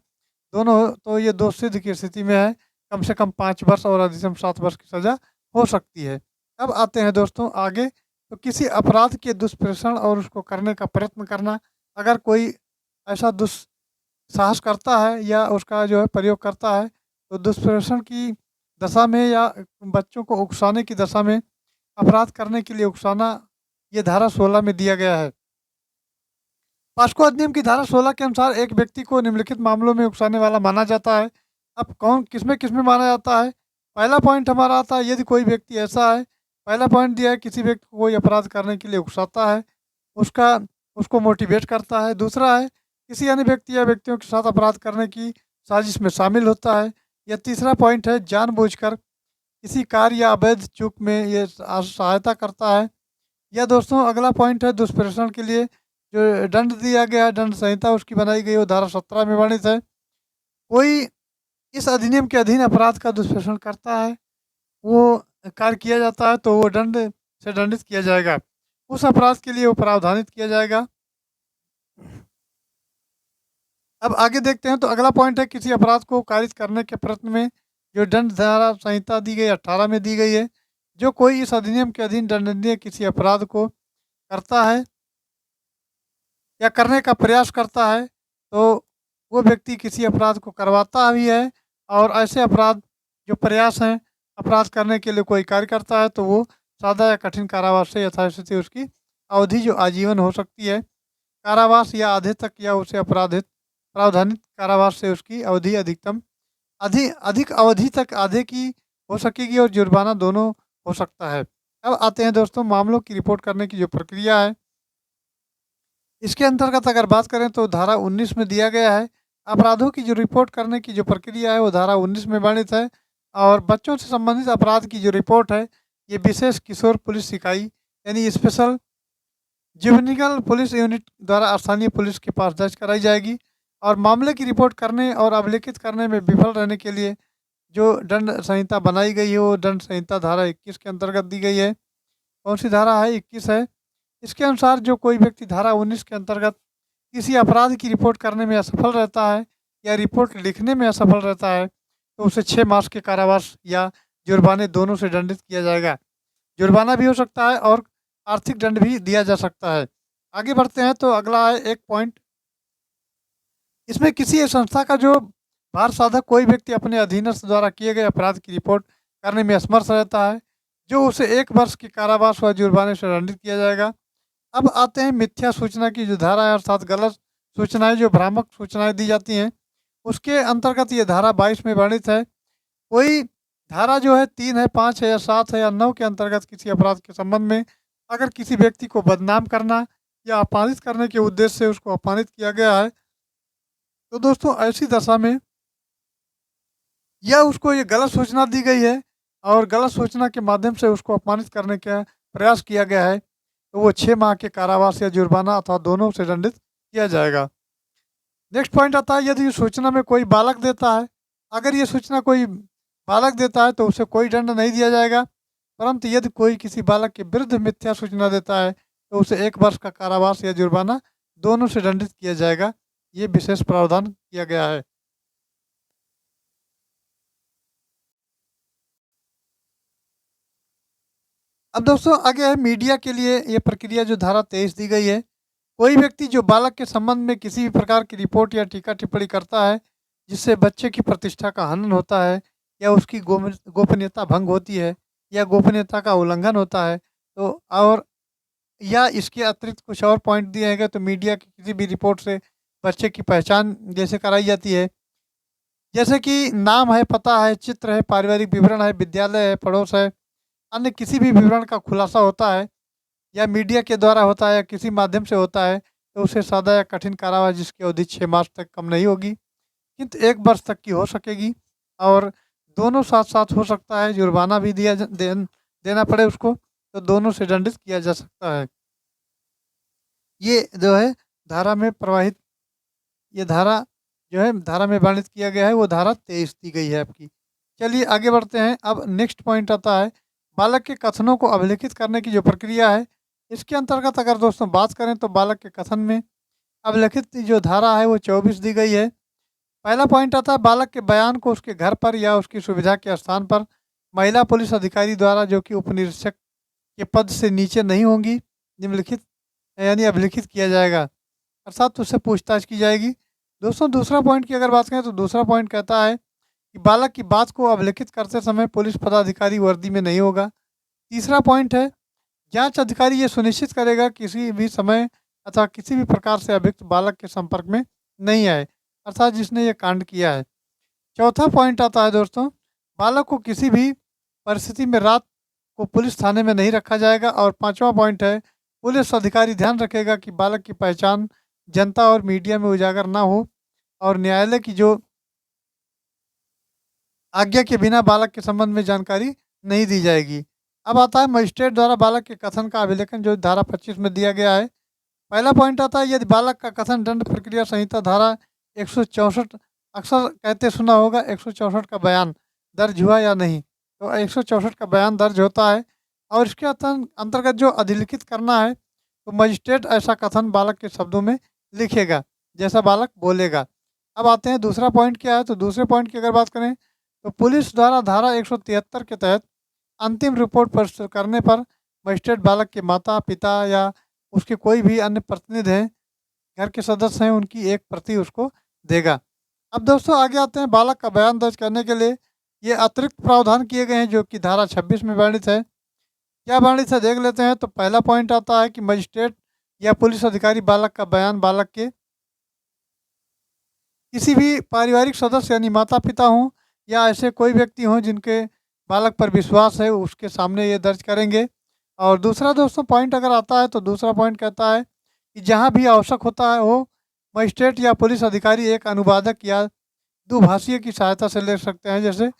Speaker 1: दोनों हो तो ये दोष सिद्ध की स्थिति में है कम से कम 5 वर्ष और अधिकतम 7 वर्ष की सज़ा हो सकती है। अब आते हैं दोस्तों आगे, तो किसी अपराध के दुष्प्रेषण और उसको करने का प्रयत्न करना। अगर कोई ऐसा दुस्साहस करता है या उसका जो है प्रयोग करता है तो दुष्प्रेषण की दशा में या बच्चों को उकसाने की दशा में अपराध करने के लिए उकसाना, ये धारा 16 में दिया गया है। पॉस्को अधिनियम की धारा 16 के अनुसार एक व्यक्ति को निम्नलिखित मामलों में उकसाने वाला माना जाता है। अब कौन किसमें किसमें माना जाता है? पहला पॉइंट हमारा आता है यदि कोई व्यक्ति ऐसा है, पहला पॉइंट दिया है किसी व्यक्ति को कोई अपराध करने के लिए उकसाता है, उसका उसको मोटिवेट करता है। दूसरा है किसी अन्य व्यक्ति या व्यक्तियों के साथ अपराध करने की साजिश में शामिल होता है। या तीसरा पॉइंट है जानबूझकर किसी कार्य या अवैध चूक में ये सहायता करता है। या दोस्तों अगला पॉइंट है दुष्प्रेषण के लिए जो दंड दिया गया है, दंड संहिता उसकी बनाई गई वो धारा 17 में वर्णित है। कोई इस अधिनियम के अधीन अपराध का दुष्प्रेषण करता है, वो कार्य किया जाता है तो वो दंड से दंडित किया जाएगा, उस अपराध के लिए वो प्रावधानित किया जाएगा। अब आगे देखते हैं, तो अगला पॉइंट है किसी अपराध को कारित करने के प्रयत्न में जो दंड धारा संहिता दी गई 18 में दी गई है। जो कोई इस अधिनियम के अधीन दंडनीय किसी अपराध को करता है या करने का प्रयास करता है तो वो व्यक्ति किसी अपराध को करवाता भी है, और ऐसे अपराध जो प्रयास हैं अपराध करने के लिए कोई कार्य करता है तो वो सादा या कठिन कारावास से यथास्थिति उसकी अवधि जो आजीवन हो सकती है कारावास या आधे तक, या उसे अपराधित प्रावधानित कारावास से उसकी अवधि अधिकतम अधिक अवधि तक आधे की हो सकेगी और जुर्माना दोनों हो सकता है। अब आते हैं दोस्तों मामलों की रिपोर्ट करने की जो प्रक्रिया है, इसके अंतर्गत अगर बात करें तो धारा 19 में दिया गया है। अपराधों की जो रिपोर्ट करने की जो प्रक्रिया है वो धारा 19 में वर्णित है। और बच्चों से संबंधित अपराध की जो रिपोर्ट है ये विशेष किशोर पुलिस इकाई यानी स्पेशल जुवेनिल पुलिस यूनिट द्वारा स्थानीय पुलिस के पास दर्ज कराई जाएगी। और मामले की रिपोर्ट करने और अभिलेखित करने में विफल रहने के लिए जो दंड संहिता बनाई गई है वो दंड संहिता धारा 21 के अंतर्गत दी गई है। कौन सी धारा है? 21 है। इसके अनुसार जो कोई व्यक्ति धारा 19 के अंतर्गत किसी अपराध की रिपोर्ट करने में असफल रहता है या रिपोर्ट लिखने में असफल रहता है तो उसे 6 मास के कारावास या जुर्माने दोनों से दंडित किया जाएगा। जुर्माना भी हो सकता है और आर्थिक दंड भी दिया जा सकता है। आगे बढ़ते हैं, तो अगला है एक पॉइंट, इसमें किसी एक संस्था का जो भार साधक कोई व्यक्ति अपने अधीनस्थ द्वारा किए गए अपराध की रिपोर्ट करने में असमर्थ रहता है जो उसे 1 वर्ष के कारावास व जुर्माने से दंडित किया जाएगा। अब आते हैं मिथ्या सूचना की जो धारा है, अर्थात गलत सूचनाएं जो भ्रामक सूचनाएं दी जाती हैं उसके अंतर्गत ये धारा 22 में वर्णित है। कोई धारा जो है 3 है, 5 है या 7 है या 9 के अंतर्गत किसी अपराध के संबंध में अगर किसी व्यक्ति को बदनाम करना या अपमानित करने के उद्देश्य से उसको अपमानित किया गया है, तो दोस्तों ऐसी दशा में या उसको ये गलत सूचना दी गई है और गलत सूचना के माध्यम से उसको अपमानित करने का प्रयास किया गया है, तो वो 6 माह के कारावास या जुर्माना अथवा दोनों से दंडित किया जाएगा। नेक्स्ट पॉइंट आता है, यदि सूचना में कोई बालक देता है, अगर ये सूचना कोई बालक देता है तो उसे कोई दंड नहीं दिया जाएगा, परंतु यदि कोई किसी बालक के विरुद्ध मिथ्या सूचना देता है तो उसे 1 वर्ष का कारावास या जुर्माना दोनों से दंडित किया जाएगा। ये विशेष प्रावधान किया गया है। अब दोस्तों आगे है मीडिया के लिए ये प्रक्रिया जो धारा 23 दी गई है। कोई व्यक्ति जो बालक के संबंध में किसी भी प्रकार की रिपोर्ट या टीका टिप्पणी करता है जिससे बच्चे की प्रतिष्ठा का हनन होता है या उसकी गोपनीयता भंग होती है या गोपनीयता का उल्लंघन होता है, तो और या इसके अतिरिक्त कुछ और पॉइंट दिए गए, तो मीडिया की किसी भी रिपोर्ट से बच्चे की पहचान जैसे कराई जाती है, जैसे कि नाम है, पता है, चित्र है, पारिवारिक विवरण है, विद्यालय है, पड़ोस है, अन्य किसी भी विवरण का खुलासा होता है या मीडिया के द्वारा होता है या किसी माध्यम से होता है, तो उसे सादा या कठिन कारावास जिसकी अवधि 6 मास तक कम नहीं होगी किंतु 1 वर्ष तक की हो सकेगी, और दोनों साथ-साथ हो सकता है, जुर्माना भी देना पड़े उसको, तो दोनों से दंडित किया जा सकता है। ये जो है धारा में प्रवाहित ये धारा जो है धारा में वर्णित किया गया है, वो धारा 23 दी गई है आपकी। चलिए आगे बढ़ते हैं। अब नेक्स्ट पॉइंट आता है, बालक के कथनों को अभिलिखित करने की जो प्रक्रिया है, इसके अंतर्गत अगर दोस्तों बात करें तो बालक के कथन में अभिलिखित जो धारा है वो 24 दी गई है। पहला पॉइंट आता है, बालक के बयान को उसके घर पर या उसकी सुविधा के स्थान पर महिला पुलिस अधिकारी द्वारा जो कि उपनिरीक्षक के पद से नीचे नहीं होंगी, निम्नलिखित यानी अभिलिखित किया जाएगा, अर्थात उससे पूछताछ की जाएगी। दोस्तों दूसरा पॉइंट की अगर बात करें तो दूसरा पॉइंट कहता है कि बालक की बात को अभिलिखित करते समय पुलिस पदाधिकारी वर्दी में नहीं होगा। तीसरा पॉइंट है, जांच अधिकारी ये सुनिश्चित करेगा किसी भी समय अथवा किसी भी प्रकार से अभियुक्त बालक के संपर्क में नहीं आए, अर्थात जिसने ये कांड किया है। चौथा पॉइंट आता है दोस्तों, बालक को किसी भी परिस्थिति में रात को पुलिस थाने में नहीं रखा जाएगा। और पांचवा पॉइंट है, पुलिस अधिकारी ध्यान रखेगा कि बालक की पहचान जनता और मीडिया में उजागर ना हो और न्यायालय की जो आज्ञा के बिना बालक के संबंध में जानकारी नहीं दी जाएगी। अब आता है मजिस्ट्रेट द्वारा बालक के कथन का अभिलेखन जो धारा 25 में दिया गया है। पहला पॉइंट आता है, यदि बालक का कथन दंड प्रक्रिया संहिता धारा 164, अक्सर कहते सुना होगा 164 का बयान दर्ज हुआ या नहीं, तो 164 का बयान दर्ज होता है और इसके अंतर्गत जो अधिलिखित करना है, तो मजिस्ट्रेट ऐसा कथन बालक के शब्दों में लिखेगा जैसा बालक बोलेगा। अब आते हैं दूसरा पॉइंट क्या है, तो दूसरे पॉइंट की अगर बात करें तो पुलिस द्वारा धारा 173 के तहत अंतिम रिपोर्ट प्रस्तुत करने पर मजिस्ट्रेट बालक के माता पिता या उसके कोई भी अन्य प्रतिनिधि हैं, घर के सदस्य हैं, उनकी एक प्रति उसको देगा। अब दोस्तों आगे आते हैं, बालक का बयान दर्ज करने के लिए ये अतिरिक्त प्रावधान किए गए हैं जो कि धारा 26 में वर्णित है। क्या वर्णित है देख लेते हैं। तो पहला पॉइंट आता है कि मजिस्ट्रेट या पुलिस अधिकारी बालक का बयान बालक के किसी भी पारिवारिक सदस्य यानी माता पिता हों या ऐसे कोई व्यक्ति हों जिनके बालक पर विश्वास है, उसके सामने ये दर्ज करेंगे। और दूसरा दोस्तों पॉइंट अगर आता है तो दूसरा पॉइंट कहता है कि जहाँ भी आवश्यक होता है हो, मजिस्ट्रेट या पुलिस अधिकारी एक अनुवादक या दुभाषीय की सहायता से ले सकते हैं। जैसे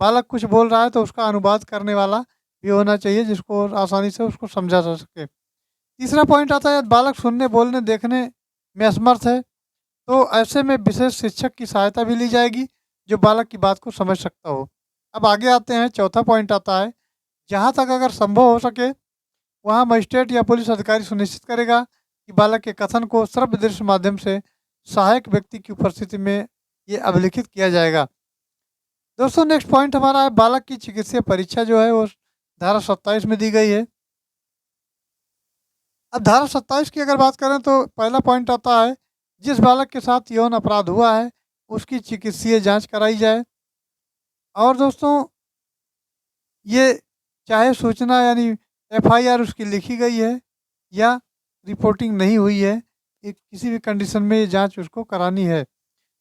Speaker 1: बालक कुछ बोल रहा है तो उसका अनुवाद करने वाला भी होना चाहिए जिसको आसानी से उसको समझा जा सके। तीसरा पॉइंट आता है, बालक सुनने बोलने देखने में असमर्थ है तो ऐसे में विशेष शिक्षक की सहायता भी ली जाएगी जो बालक की बात को समझ सकता हो। अब आगे आते हैं, चौथा पॉइंट आता है, जहाँ तक अगर संभव हो सके वहाँ मजिस्ट्रेट या पुलिस अधिकारी सुनिश्चित करेगा कि बालक के कथन को श्रव्य दृश्य माध्यम से सहायक व्यक्ति की उपस्थिति में ये अभिलिखित किया जाएगा। दोस्तों नेक्स्ट पॉइंट हमारा है, बालक की चिकित्सीय परीक्षा जो है वो धारा 27 में दी गई है। अब धारा 27 की अगर बात करें तो पहला पॉइंट आता है, जिस बालक के साथ यौन अपराध हुआ है उसकी चिकित्सीय जांच कराई जाए। और दोस्तों ये चाहे सूचना यानी एफआईआर उसकी लिखी गई है या रिपोर्टिंग नहीं हुई है, एक किसी भी कंडीशन में ये जांच उसको करानी है।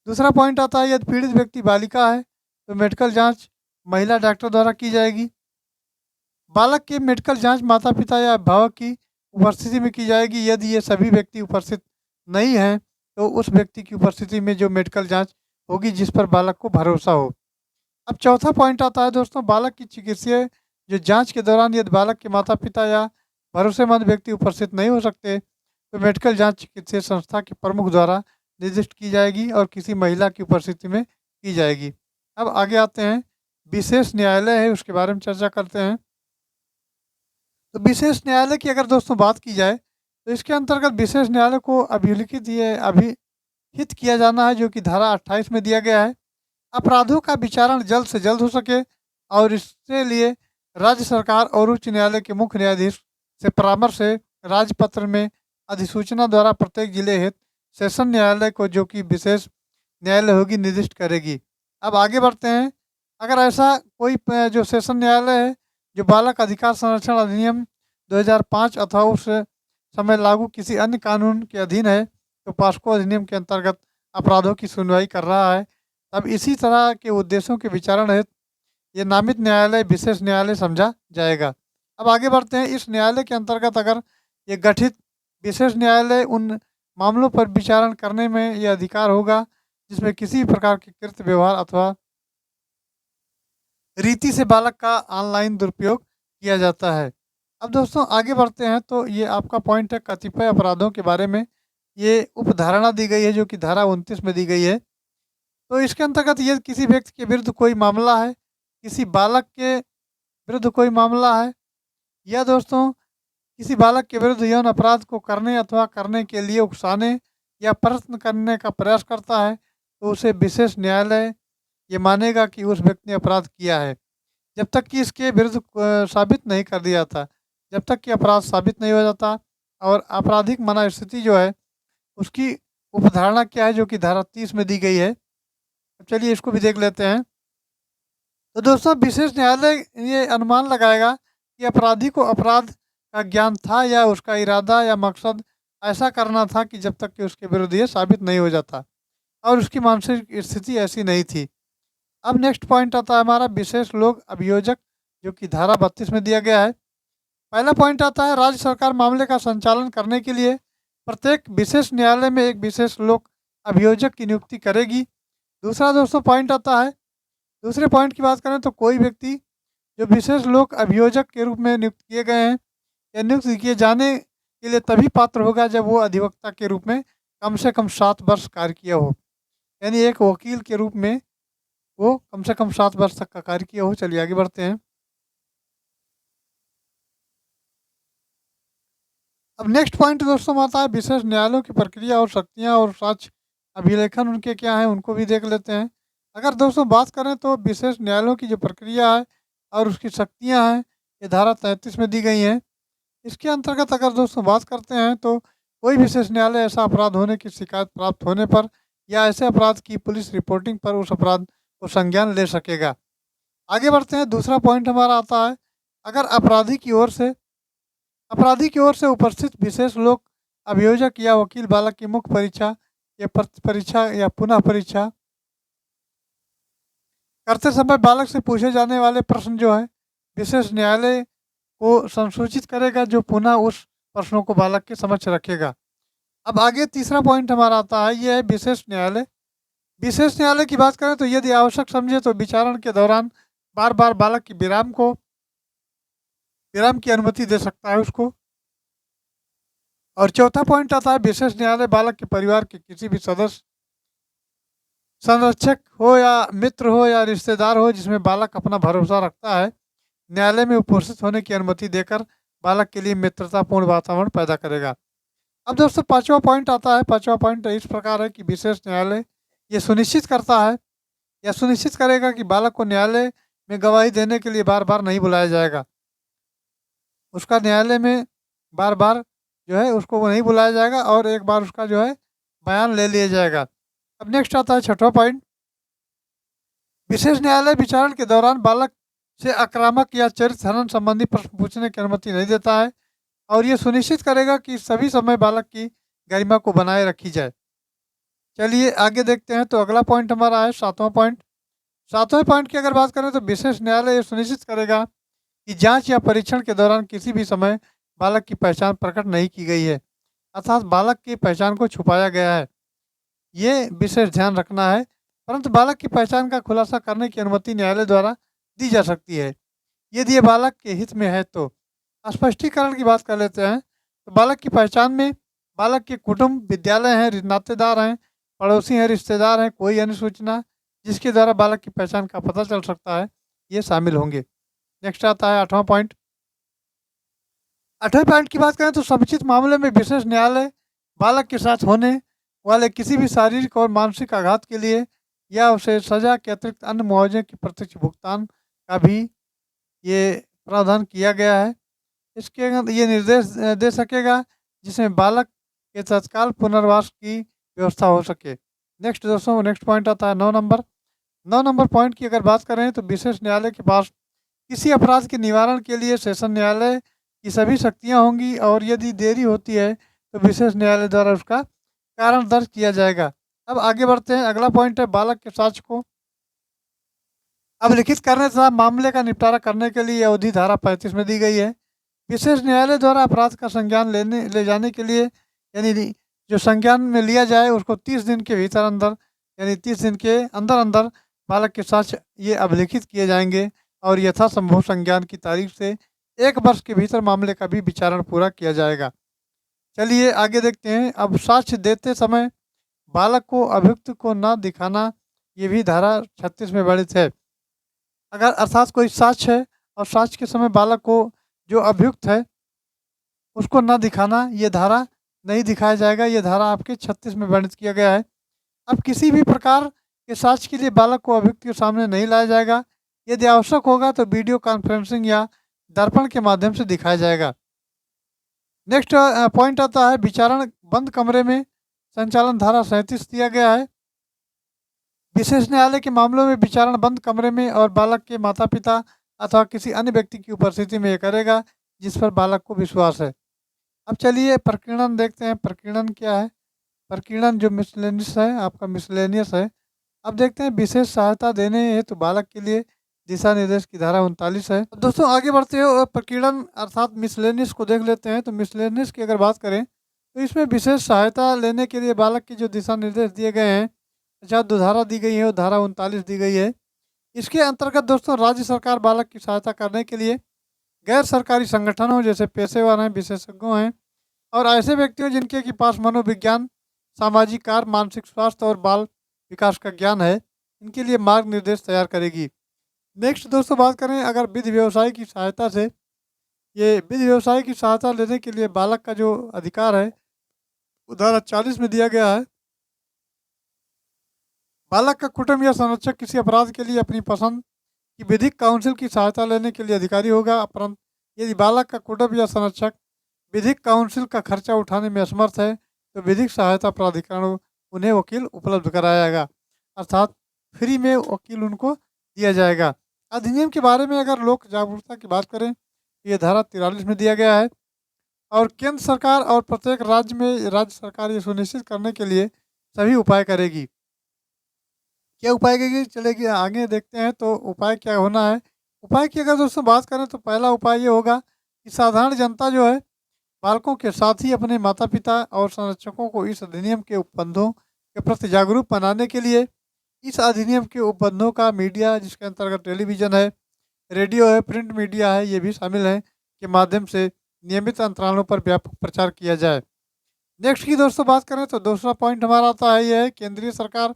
Speaker 1: दूसरा पॉइंट आता है, यदि पीड़ित व्यक्ति बालिका है तो मेडिकल जांच महिला डॉक्टर द्वारा की जाएगी। बालक की मेडिकल जांच माता पिता या अभिभावक की उपस्थिति में की जाएगी। यदि ये सभी व्यक्ति उपस्थित नहीं हैं तो उस व्यक्ति की उपस्थिति में जो मेडिकल जांच होगी जिस पर बालक को भरोसा हो। अब चौथा पॉइंट आता है दोस्तों, बालक की चिकित्सीय जो जांच के दौरान यदि बालक के माता पिता या भरोसेमंद व्यक्ति उपस्थित नहीं हो सकते तो मेडिकल जांच चिकित्सीय संस्था के प्रमुख द्वारा निर्दिष्ट की जाएगी और किसी महिला की उपस्थिति में की जाएगी। अब आगे आते हैं, विशेष न्यायालय है उसके बारे में चर्चा करते हैं। तो विशेष न्यायालय की अगर दोस्तों बात की जाए तो इसके अंतर्गत विशेष न्यायालय को अभिलिखित ये अभिहित किया जाना है जो कि धारा 28 में दिया गया है। अपराधों का विचारण जल्द से जल्द हो सके और इसके लिए राज्य सरकार और उच्च न्यायालय के मुख्य न्यायाधीश से परामर्श से राजपत्र में अधिसूचना द्वारा प्रत्येक जिले हेतु सेशन न्यायालय को जो कि विशेष न्यायालय होगी निर्दिष्ट करेगी। अब आगे बढ़ते हैं, अगर ऐसा कोई जो सेशन न्यायालय है जो बालक अधिकार संरक्षण अधिनियम 2005 अथवा उस समय लागू किसी अन्य कानून के अधीन है तो पास्को अधिनियम के अंतर्गत अपराधों की सुनवाई कर रहा है, तब इसी तरह के उद्देश्यों के विचारण हेतु ये नामित न्यायालय विशेष न्यायालय समझा जाएगा। अब आगे बढ़ते हैं, इस न्यायालय के अंतर्गत अगर ये गठित विशेष न्यायालय उन मामलों पर विचारण करने में यह अधिकार होगा जिसमें किसी प्रकार के कृत्य व्यवहार अथवा रीति से बालक का ऑनलाइन दुरुपयोग किया जाता है। अब दोस्तों आगे बढ़ते हैं, तो ये आपका पॉइंट है कतिपय अपराधों के बारे में ये उपधारणा दी गई है जो कि धारा 29 में दी गई है। तो इसके अंतर्गत ये किसी व्यक्ति के विरुद्ध कोई मामला है, किसी बालक के विरुद्ध कोई मामला है या दोस्तों किसी बालक के विरुद्ध यौन अपराध को करने अथवा करने के लिए उकसाने या प्रयत्न करने का प्रयास करता है तो उसे विशेष न्यायालय ये मानेगा कि उस व्यक्ति ने अपराध किया है जब तक कि इसके विरुद्ध साबित नहीं कर दिया जाता, जब तक कि अपराध साबित नहीं हो जाता। और आपराधिक मना स्थिति जो है उसकी उपधारणा क्या है जो कि धारा 30 में दी गई है। अब चलिए इसको भी देख लेते हैं। तो दोस्तों विशेष न्यायालय ये अनुमान लगाएगा कि अपराधी को अपराध का ज्ञान था या उसका इरादा या मकसद ऐसा करना था कि जब तक कि उसके विरुद्ध ये साबित नहीं हो जाता और उसकी मानसिक स्थिति ऐसी नहीं थी। अब नेक्स्ट पॉइंट आता है हमारा विशेष लोक अभियोजक जो कि धारा 32 में दिया गया है। पहला पॉइंट आता है, राज्य सरकार मामले का संचालन करने के लिए प्रत्येक विशेष न्यायालय में एक विशेष लोक अभियोजक की नियुक्ति करेगी। दूसरा दोस्तों पॉइंट आता है, दूसरे पॉइंट की बात करें तो कोई व्यक्ति जो विशेष लोक अभियोजक के रूप में नियुक्त किए गए हैं या नियुक्त किए जाने के लिए तभी पात्र होगा जब वो अधिवक्ता के रूप में कम से कम 7 वर्ष कार्य किया हो, यानी एक वकील के रूप में वो कम से कम 7 वर्ष तक का कार्य किया हो। चलिए आगे बढ़ते हैं। अब नेक्स्ट पॉइंट दोस्तों आता है विशेष न्यायालयों की प्रक्रिया और शक्तियाँ और साक्ष्य अभिलेखन उनके क्या हैं उनको भी देख लेते हैं। अगर दोस्तों बात करें तो विशेष न्यायालयों की जो प्रक्रिया है और उसकी शक्तियाँ हैं ये धारा 33 में दी गई हैं। इसके अंतर्गत अगर दोस्तों बात करते हैं तो कोई विशेष न्यायालय ऐसा अपराध होने की शिकायत प्राप्त होने पर या ऐसे अपराध की पुलिस रिपोर्टिंग पर उस अपराध को संज्ञान ले सकेगा। आगे बढ़ते हैं, दूसरा पॉइंट हमारा आता है, अगर अपराधी की ओर से उपस्थित विशेष लोक अभियोजक या वकील बालक की मुख्य परीक्षा या परीक्षा या पुनः परीक्षा करते समय बालक से पूछे जाने वाले प्रश्न जो है विशेष न्यायालय को संसूचित करेगा जो पुनः उस प्रश्नों को बालक के समक्ष रखेगा। अब आगे तीसरा पॉइंट हमारा आता है, यह है विशेष न्यायालय। विशेष न्यायालय की बात करें तो यदि आवश्यक समझे तो विचारण के दौरान बार बार बालक की विराम की अनुमति दे सकता है उसको। और चौथा पॉइंट आता है, विशेष न्यायालय बालक के परिवार के किसी भी सदस्य, संरक्षक हो या मित्र हो या रिश्तेदार हो जिसमें बालक अपना भरोसा रखता है, न्यायालय में उपस्थित होने की अनुमति देकर बालक के लिए मित्रतापूर्ण वातावरण पैदा करेगा। अब दोस्तों पांचवा पॉइंट आता है, पांचवा पॉइंट इस प्रकार है कि विशेष न्यायालय ये सुनिश्चित करता है या सुनिश्चित करेगा कि बालक को न्यायालय में गवाही देने के लिए बार बार नहीं बुलाया जाएगा, उसका न्यायालय में बार बार जो है उसको नहीं बुलाया जाएगा और एक बार उसका जो है बयान ले लिया जाएगा। अब नेक्स्ट आता है छठवां पॉइंट, विशेष न्यायालय विचारण के दौरान बालक से आक्रामक या चरित्र हनन संबंधी प्रश्न पूछने की अनुमति नहीं देता है और ये सुनिश्चित करेगा कि सभी समय बालक की गरिमा को बनाए रखी जाए। चलिए आगे देखते हैं, तो अगला पॉइंट हमारा है सातवां पॉइंट। सातवें पॉइंट की अगर बात करें तो विशेष न्यायालय ये सुनिश्चित करेगा कि जांच या परीक्षण के दौरान किसी भी समय बालक की पहचान प्रकट नहीं की गई है, अर्थात बालक की पहचान को छुपाया गया है। ये विशेष ध्यान रखना है, परंतु बालक की पहचान का खुलासा करने की अनुमति न्यायालय द्वारा दी जा सकती है, यदि ये बालक के हित में है तो। स्पष्टीकरण की बात कर लेते हैं, तो बालक की पहचान में बालक के कुटुंब, विद्यालय हैं, नातेदार हैं, पड़ोसी हैं, रिश्तेदार हैं, कोई अन्य सूचना जिसके द्वारा बालक की पहचान का पता चल सकता है, ये शामिल होंगे। नेक्स्ट आता है 8वां पॉइंट। 8वें पॉइंट की बात करें तो समुचित मामले में विशेष न्यायालय बालक के साथ होने वाले किसी भी शारीरिक और मानसिक आघात के लिए या उसे सजा के अतिरिक्त अन्य मुआवजे की प्रत्यक्ष भुगतान का भी ये प्रावधान किया गया है। इसके अंदर ये निर्देश दे सकेगा जिसमें बालक के तत्काल पुनर्वास की व्यवस्था हो सके। नेक्स्ट दोस्तों, नेक्स्ट पॉइंट आता है 9 नंबर। 9 नंबर पॉइंट की अगर बात करें तो विशेष न्यायालय के पास किसी अपराध के निवारण के लिए सेशन न्यायालय की सभी शक्तियां होंगी और यदि देरी होती है तो विशेष न्यायालय द्वारा उसका कारण दर्ज किया जाएगा। अब आगे बढ़ते हैं। अगला पॉइंट है बालक के साक्ष्य को अभिलिखित करने तथा मामले का निपटारा करने के लिए अवधि धारा 35 में दी गई है। विशेष न्यायालय द्वारा अपराध का संज्ञान ले जाने के लिए यानी जो संज्ञान में लिया जाए उसको 30 दिन के भीतर अंदर यानी 30 दिन के अंदर अंदर बालक के साक्ष्य ये अभिलिखित किए जाएंगे और यथासंभव संज्ञान की तारीख से 1 वर्ष के भीतर मामले का भी विचारण पूरा किया जाएगा। चलिए आगे देखते हैं। अब साक्ष्य देते समय बालक को अभियुक्त को न दिखाना, ये भी धारा 36 में वर्णित है। अगर अर्थात कोई साक्ष्य है और साक्ष्य के समय बालक को जो अभियुक्त है उसको न दिखाना, ये धारा नहीं दिखाया जाएगा। ये धारा आपके 36 में वर्णित किया गया है। अब किसी भी प्रकार के साक्ष्य के लिए बालक को अभियुक्त के सामने नहीं लाया जाएगा। यदि आवश्यक होगा तो वीडियो कॉन्फ्रेंसिंग या दर्पण के माध्यम से दिखाया जाएगा। नेक्स्ट पॉइंट आता है विचारण बंद कमरे में संचालन, धारा 37 दिया गया है। विशेष न्यायालय के मामलों में विचारण बंद कमरे में और बालक के माता पिता अथवा किसी अन्य व्यक्ति की उपस्थिति में करेगा जिस पर बालक को विश्वास है। अब चलिए प्रकीर्णन देखते हैं। प्रकीर्णन क्या है? प्रकीर्णन जो मिसलेनियस है, आपका मिसलेनियस है। अब देखते हैं विशेष सहायता देने हेतु बालक के लिए दिशा निर्देश की धारा 39 है। तो दोस्तों आगे बढ़ते हो प्रकीर्णन अर्थात मिसलेनियस को देख लेते हैं। तो मिसलेनियस की अगर बात करें तो इसमें विशेष सहायता लेने के लिए बालक के जो दिशा निर्देश दिए गए हैं, अच्छा जो धारा दी गई है वो धारा 39 दी गई है। इसके अंतर्गत दोस्तों राज्य सरकार बालक की सहायता करने के लिए गैर सरकारी संगठनों जैसे पेशेवर हैं, विशेषज्ञों हैं और ऐसे व्यक्तियों जिनके के पास मनोविज्ञान, सामाजिक कार्य, मानसिक स्वास्थ्य और बाल विकास का ज्ञान है, इनके लिए मार्ग निर्देश तैयार करेगी। नेक्स्ट दोस्तों बात करें अगर विधि व्यवसाय की सहायता से, ये विधि व्यवसाय की सहायता लेने के लिए बालक का जो अधिकार है वो धारा 40 में दिया गया है। बालक का कुटुंब या संरक्षक किसी अपराध के लिए अपनी पसंद की विधिक काउंसिल की सहायता लेने के लिए अधिकारी होगा, परंतु यदि बालक का कुटुंब या संरक्षक विधिक काउंसिल का खर्चा उठाने में असमर्थ है तो विधिक सहायता प्राधिकरण उन्हें वकील उपलब्ध कराएगा, अर्थात फ्री में वकील उनको दिया जाएगा। अधिनियम के बारे में अगर लोक जागरूकता की बात करें तो ये धारा 43 में दिया गया है और केंद्र सरकार और प्रत्येक राज्य में राज्य सरकार ये सुनिश्चित करने के लिए सभी उपाय करेगी। क्या उपाय करेगी चलेगी आगे देखते हैं। तो उपाय क्या होना है? उपाय की अगर दोस्तों बात करें तो पहला उपाय ये होगा कि साधारण जनता जो है बालकों के साथ ही अपने माता पिता और संरक्षकों को इस अधिनियम के उपबंधों के प्रति जागरूक बनाने के लिए इस अधिनियम के उपबंधों का मीडिया, जिसके अंतर्गत टेलीविज़न है, रेडियो है, प्रिंट मीडिया है, ये भी शामिल है, के माध्यम से नियमित अंतरालों पर व्यापक प्रचार किया जाए। नेक्स्ट की दोस्तों बात करें तो दूसरा पॉइंट हमारा आता है यह है केंद्रीय सरकार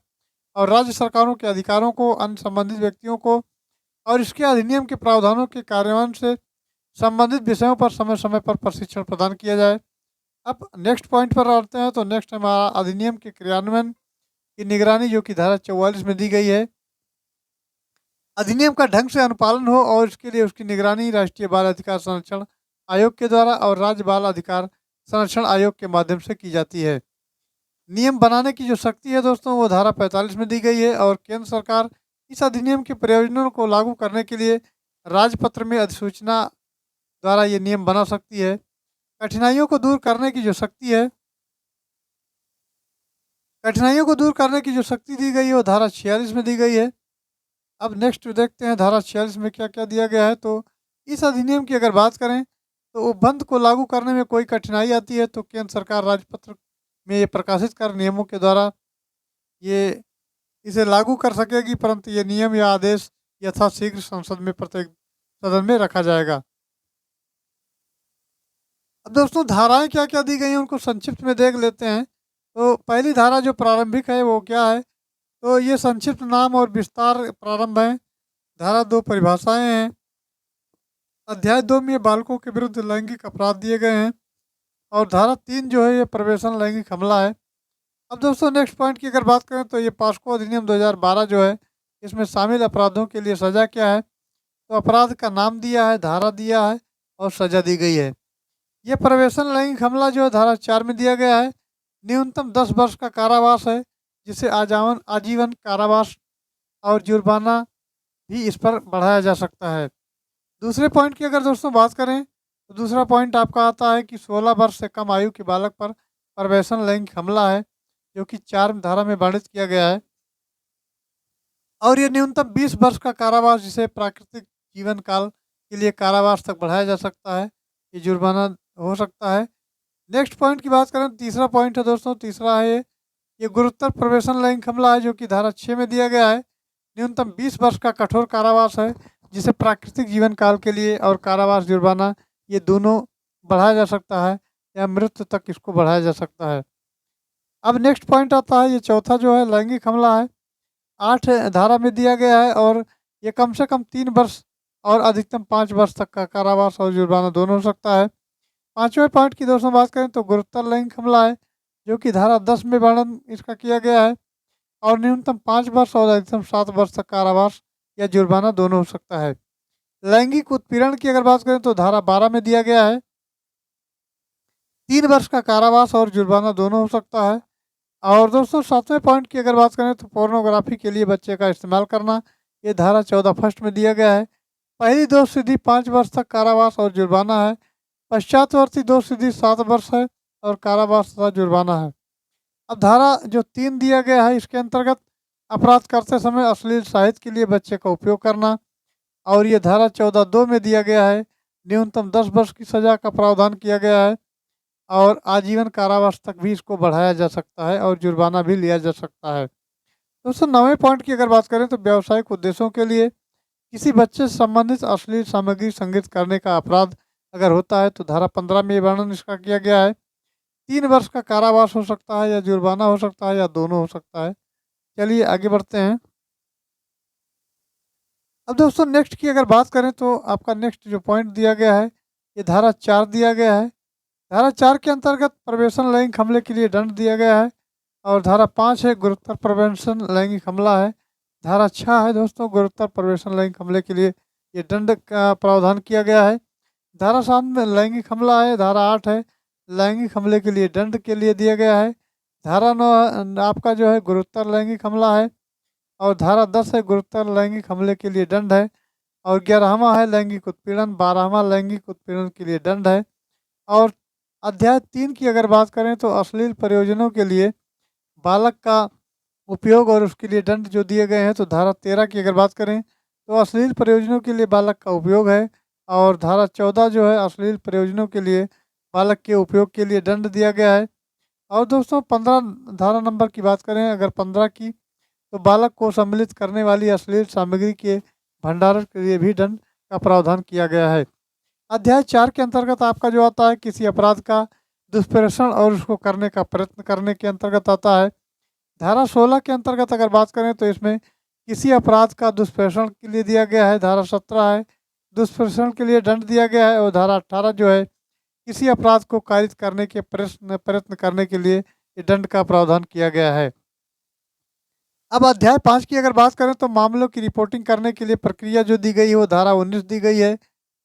Speaker 1: और राज्य सरकारों के अधिकारों को, अन्य संबंधित व्यक्तियों को और इसके अधिनियम के प्रावधानों के कार्यान्वयन से संबंधित विषयों पर समय समय पर प्रशिक्षण प्रदान किया जाए। अब नेक्स्ट पॉइंट पर आते हैं। तो नेक्स्ट हमारा अधिनियम के क्रियान्वयन की निगरानी जो कि धारा 44 में दी गई है। अधिनियम का ढंग से अनुपालन हो और इसके लिए उसकी निगरानी राष्ट्रीय बाल अधिकार संरक्षण आयोग के द्वारा और राज्य बाल अधिकार संरक्षण आयोग के माध्यम से की जाती है। नियम बनाने की जो शक्ति है दोस्तों वो धारा 45 में दी गई है और केंद्र सरकार इस अधिनियम के प्रयोजनों को लागू करने के लिए राजपत्र में अधिसूचना द्वारा ये नियम बना सकती है। कठिनाइयों को दूर करने की जो शक्ति है, कठिनाइयों को दूर करने की जो शक्ति दी गई है वो धारा 46 में दी गई है। अब नेक्स्ट देखते हैं धारा 46 में क्या क्या दिया गया है। तो इस अधिनियम की अगर बात करें तो उपबंध को लागू करने में कोई कठिनाई आती है तो केंद्र सरकार राजपत्र में ये प्रकाशित कर नियमों के द्वारा ये इसे लागू कर सकेगी, परंतु ये नियम या आदेश यथाशीघ्र संसद में प्रत्येक सदन में रखा जाएगा। अब दोस्तों धाराएं क्या क्या दी गई हैं उनको संक्षिप्त में देख लेते हैं। तो पहली धारा जो प्रारंभिक है वो क्या है, तो ये संक्षिप्त नाम और विस्तार प्रारंभ है। धारा 2 परिभाषाएं हैं। अध्याय 2 में बालकों के विरुद्ध लैंगिक अपराध दिए गए हैं। और धारा 3 जो है ये प्रवेशन लैंगिक हमला है। अब दोस्तों नेक्स्ट पॉइंट की अगर बात करें तो ये पॉस्को अधिनियम 2012 जो है इसमें शामिल अपराधों के लिए सजा क्या है, तो अपराध का नाम दिया है, धारा दिया है और सजा दी गई है। ये प्रवेशन लैंगिक हमला जो है धारा 4 में दिया गया है। न्यूनतम 10 वर्ष का कारावास है, जिसे आजीवन कारावास और जुर्माना भी इस पर बढ़ाया जा सकता है। दूसरे पॉइंट की अगर दोस्तों बात करें तो दूसरा पॉइंट आपका आता है कि 16 वर्ष से कम आयु के बालक पर प्रवेशन लैंगिक हमला है, जो कि 4 धारा में वर्णित किया गया है। और ये न्यूनतम 20 वर्ष का कारावास, जिसे प्राकृतिक जीवन काल के लिए कारावास तक बढ़ाया जा सकता है, ये जुर्माना हो सकता है। नेक्स्ट पॉइंट की बात करें, तीसरा पॉइंट है दोस्तों, तीसरा है ये गुरुतर प्रवेशन लैंगिक हमला है, जो कि धारा 6 में दिया गया है। न्यूनतम 20 वर्ष का कठोर कारावास है, जिसे प्राकृतिक जीवन काल के लिए और कारावास जुर्माना ये दोनों बढ़ाया जा सकता है या मृत्यु तक इसको बढ़ाया जा सकता है। अब नेक्स्ट पॉइंट आता है, ये चौथा जो है लैंगिक हमला है, 8 धारा में दिया गया है और ये कम से कम 3 वर्ष और अधिकतम 5 वर्ष तक का कारावास और जुर्माना दोनों हो सकता है। पाँचवें पॉइंट की दोस्तों बात करें तो गुरुतर लैंगिक हमला है, जो कि धारा 10 में वर्णन इसका किया गया है और न्यूनतम 5 वर्ष और अधिकतम 7 वर्ष तक कारावास या जुर्माना दोनों हो सकता है। लैंगिक उत्पीड़न की अगर बात करें तो धारा 12 में दिया गया है, 3 वर्ष का कारावास और जुर्माना दोनों हो सकता है। और दोस्तों 7वें पॉइंट की अगर बात करें तो पोर्नोग्राफी के लिए बच्चे का इस्तेमाल करना, ये धारा 14 फर्स्ट में दिया गया है। पहली दोष सिद्धि 5 वर्ष तक कारावास और जुर्माना है। पश्चातवर्ती दोष सिद्धि 7 वर्ष है और कारावास तथा जुर्माना है। अब धारा जो 3 दिया गया है इसके अंतर्गत अपराध करते समय अश्लील साहित्य के लिए बच्चे का उपयोग करना, और ये धारा 14(2) में दिया गया है, न्यूनतम 10 वर्ष की सजा का प्रावधान किया गया है और आजीवन कारावास तक भी इसको बढ़ाया जा सकता है और जुर्माना भी लिया जा सकता है। दोस्तों 9वें पॉइंट की अगर बात करें तो व्यावसायिक उद्देश्यों के लिए किसी बच्चे से संबंधित अश्लील सामग्री संग्रहित करने का अपराध अगर होता है तो धारा 15 में वर्णन इसका किया गया है। 3 वर्ष का कारावास हो सकता है या जुर्माना हो सकता है या दोनों हो सकता है। चलिए आगे बढ़ते हैं। अब दोस्तों नेक्स्ट की अगर बात करें तो आपका नेक्स्ट जो पॉइंट दिया गया है ये धारा 4 दिया गया है। धारा 4 के अंतर्गत प्रवेशन लैंगिक हमले के लिए दंड दिया गया है और धारा 5 है गुरुतर प्रवेशन लैंगिक हमला है। धारा 6 है दोस्तों गुरुतर प्रवेशन लैंगिक हमले के लिए ये दंड का प्रावधान किया गया है। धारा 7 में लैंगिक हमला है। धारा 8 है लैंगिक हमले के लिए दंड के लिए दिया गया है। धारा 9 आपका जो है गुरुतर लैंगिक हमला है और धारा 10 है गुरुतर लैंगिक हमले के लिए दंड है और 11वां है लैंगिक उत्पीड़न, 12वां लैंगिक उत्पीड़न के लिए दंड है। और अध्याय 3 की अगर बात करें तो अश्लील प्रयोजनों के लिए बालक का उपयोग और उसके लिए दंड जो दिए गए हैं, तो धारा 13 की अगर बात करें तो अश्लील प्रयोजनों के लिए बालक का उपयोग है और धारा 14 जो है अश्लील प्रयोजनों के लिए बालक के उपयोग के लिए दंड दिया गया है। और दोस्तों 15 धारा नंबर की बात करें अगर 15 की, तो बालक को सम्मिलित करने वाली अश्लील सामग्री के भंडारण के लिए भी दंड का प्रावधान किया गया है। अध्याय 4 के अंतर्गत आपका जो आता है किसी अपराध का दुष्प्रेषण और उसको करने का प्रयत्न करने के अंतर्गत आता है। धारा 16 के अंतर्गत अगर बात करें तो इसमें किसी अपराध का दुष्प्रेषण के लिए दिया गया है। धारा 17 है दुष्प्रेषण के लिए दंड दिया गया है और धारा 18 जो है किसी अपराध को कारित करने के प्रयत्न करने के लिए ये दंड का प्रावधान किया गया है। अब अध्याय 5 की अगर बात करें तो मामलों की रिपोर्टिंग करने के लिए प्रक्रिया जो दी गई है वो धारा 19 दी गई है,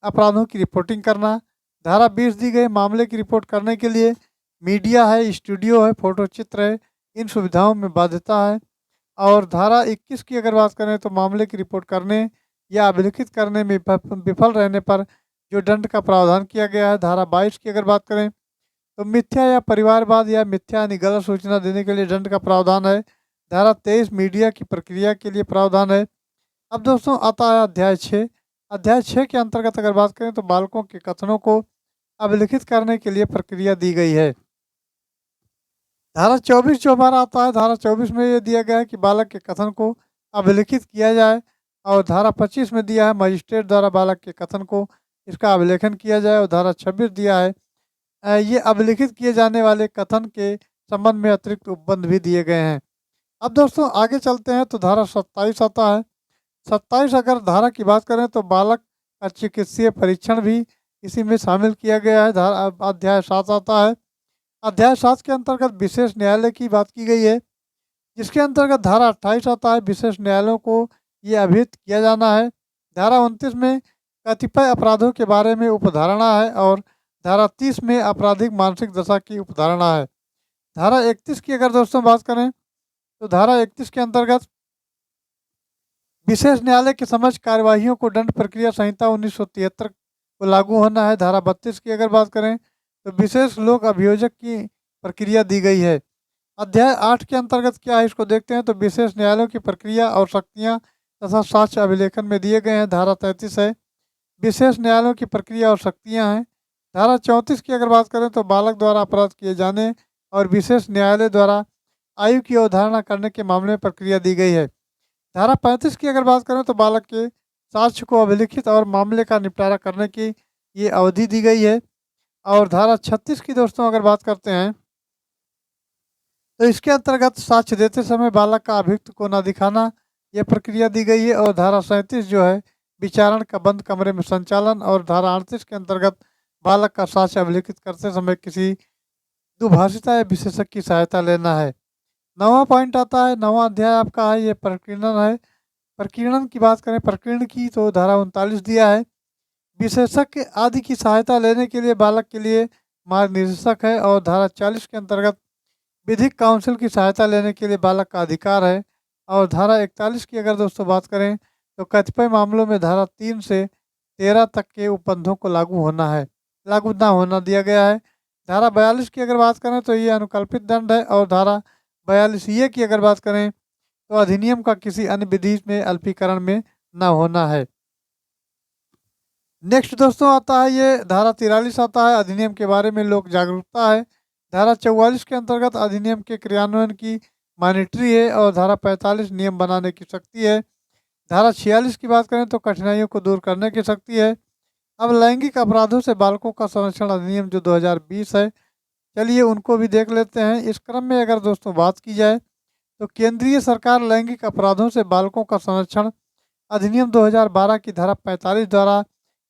Speaker 1: अपराधों की रिपोर्टिंग करना। धारा 20 दी गई मामले की रिपोर्ट करने के लिए मीडिया है, स्टूडियो है, फोटो चित्र है, इन सुविधाओं में बाध्यता है। और धारा 21 की अगर बात करें तो मामले की रिपोर्ट करने या अभिलिखित करने में विफल रहने पर जो दंड का प्रावधान किया गया है। धारा 22 की अगर बात करें तो मिथ्या या परिवारवाद या मिथ्या यानी गलत सूचना देने के लिए दंड का प्रावधान है। धारा 23 मीडिया की प्रक्रिया के लिए प्रावधान है। अब दोस्तों आता है अध्याय 6। अध्याय 6 के अंतर्गत अगर बात करें तो बालकों के कथनों को अभिलिखित करने के लिए प्रक्रिया दी गई है। धारा 24 जो हमारा आता है, धारा 24 में ये दिया गया है कि बालक के कथन को अभिलिखित किया जाए, और धारा 25 में दिया है मजिस्ट्रेट द्वारा बालक के कथन को इसका अभिलेखन किया जाए, और धारा 26 दिया है ये अभिलिखित किए जाने वाले कथन के संबंध में अतिरिक्त उपबंध भी दिए गए हैं। अब दोस्तों आगे चलते हैं तो धारा 27 आता है। 27 अगर धारा की बात करें तो बालक का चिकित्सीय परीक्षण भी इसी में शामिल किया गया है। धारा अध्याय 7 आता है। अध्याय 7 के अंतर्गत विशेष न्यायालय की बात की गई है, जिसके अंतर्गत धारा 28 आता है, विशेष न्यायालयों को ये अभिहित किया जाना है। धारा 29 में कतिपय अपराधों के बारे में उपधारणा है, और धारा 30 में आपराधिक मानसिक दशा की उपधारणा है। धारा 31 की अगर दोस्तों बात करें तो धारा 31 के अंतर्गत विशेष न्यायालय के समझ कार्यवाहियों को दंड प्रक्रिया संहिता 1973 को लागू होना है। धारा 32 की अगर बात करें तो विशेष लोक अभियोजक की प्रक्रिया दी गई है। अध्याय 8 के अंतर्गत क्या है इसको देखते हैं तो विशेष न्यायालयों की प्रक्रिया और शक्तियाँ तथा साक्ष्य अभिलेखन में दिए गए हैं। धारा 33 है, विशेष न्यायालयों की प्रक्रिया और शक्तियाँ हैं। धारा 34 की अगर बात करें तो बालक द्वारा अपराध किए जाने और विशेष न्यायालय द्वारा आयु की अवधारणा करने के मामले में प्रक्रिया दी गई है। धारा 35 की अगर बात करें तो बालक के साक्ष्य को अभिलिखित और मामले का निपटारा करने की ये अवधि दी गई है। और धारा 36 की दोस्तों अगर बात करते हैं तो इसके अंतर्गत साक्ष्य देते समय बालक का अभियुक्त को न दिखाना, यह प्रक्रिया दी गई है। और धारा 37 जो है विचारण का बंद कमरे में संचालन, और धारा 38 के अंतर्गत बालक का साक्ष्य अभिलिखित करते समय किसी दुभाषिता या विशेषज्ञ की सहायता लेना है। 9वां पॉइंट आता है, 9वां अध्याय आपका है, ये प्रकीर्णन है। प्रकीर्णन की बात करें प्रकीर्ण की तो धारा 39 दिया है, विशेषज्ञ आदि की सहायता लेने के लिए बालक के लिए मार्ग निर्देशक है। और धारा 40 के अंतर्गत विधिक काउंसिल की सहायता लेने के लिए बालक का अधिकार है। और धारा 41 की अगर दोस्तों बात करें तो कतिपय मामलों में धारा 3 से 13 तक के उपबंधों को लागू ना होना दिया गया है। धारा 42 की अगर बात करें तो ये अनुकल्पित दंड है। और धारा 42 ये की अगर बात करें तो अधिनियम का किसी अन्य विधि में अल्पीकरण में न होना है। नेक्स्ट दोस्तों आता है ये धारा 43 आता है, अधिनियम के बारे में लोक जागरूकता है। धारा 44 के अंतर्गत अधिनियम के क्रियान्वयन की मॉनिटरी है। और धारा 45 नियम बनाने की शक्ति है। धारा 46 की बात करें तो कठिनाइयों को दूर करने की शक्ति है। अब लैंगिक अपराधों से बालकों का संरक्षण अधिनियम जो 2020 है, चलिए उनको भी देख लेते हैं। इस क्रम में अगर दोस्तों बात की जाए तो केंद्रीय सरकार लैंगिक अपराधों से बालकों का संरक्षण अधिनियम 2012 की धारा 45 द्वारा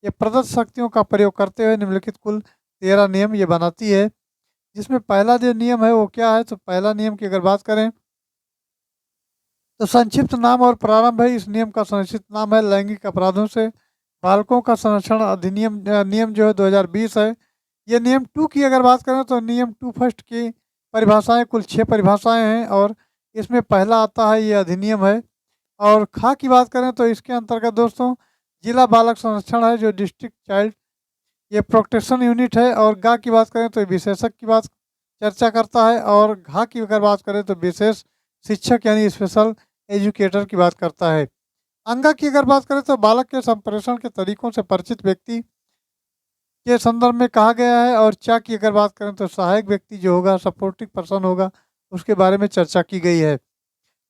Speaker 1: ये प्रदत्त शक्तियों का प्रयोग करते हुए निम्नलिखित कुल 13 नियम ये बनाती है, जिसमें पहला जो नियम है वो क्या है तो पहला नियम की अगर बात करें तो संक्षिप्त नाम और प्रारंभ है। इस नियम का संक्षिप्त नाम है लैंगिक अपराधों से बालकों का संरक्षण अधिनियम नियम जो है 2020 है। ये नियम 2 की अगर बात करें तो नियम 2 फर्स्ट की परिभाषाएं कुल 6 परिभाषाएं हैं, और इसमें पहला आता है ये अधिनियम है। और खा की बात करें तो इसके अंतर्गत दोस्तों जिला बालक संरक्षण है जो डिस्ट्रिक्ट चाइल्ड ये प्रोटेक्शन यूनिट है। और गा की बात करें तो विशेषज्ञ की बात चर्चा करता है। और घा की अगर बात करें तो विशेष शिक्षक यानी स्पेशल एजुकेटर की बात करता है। अंगा की अगर बात करें तो बालक के संप्रेषण के तरीकों से परिचित व्यक्ति के संदर्भ में कहा गया है। और चा की अगर बात करें तो सहायक व्यक्ति जो होगा सपोर्टिव पर्सन होगा उसके बारे में चर्चा की गई है।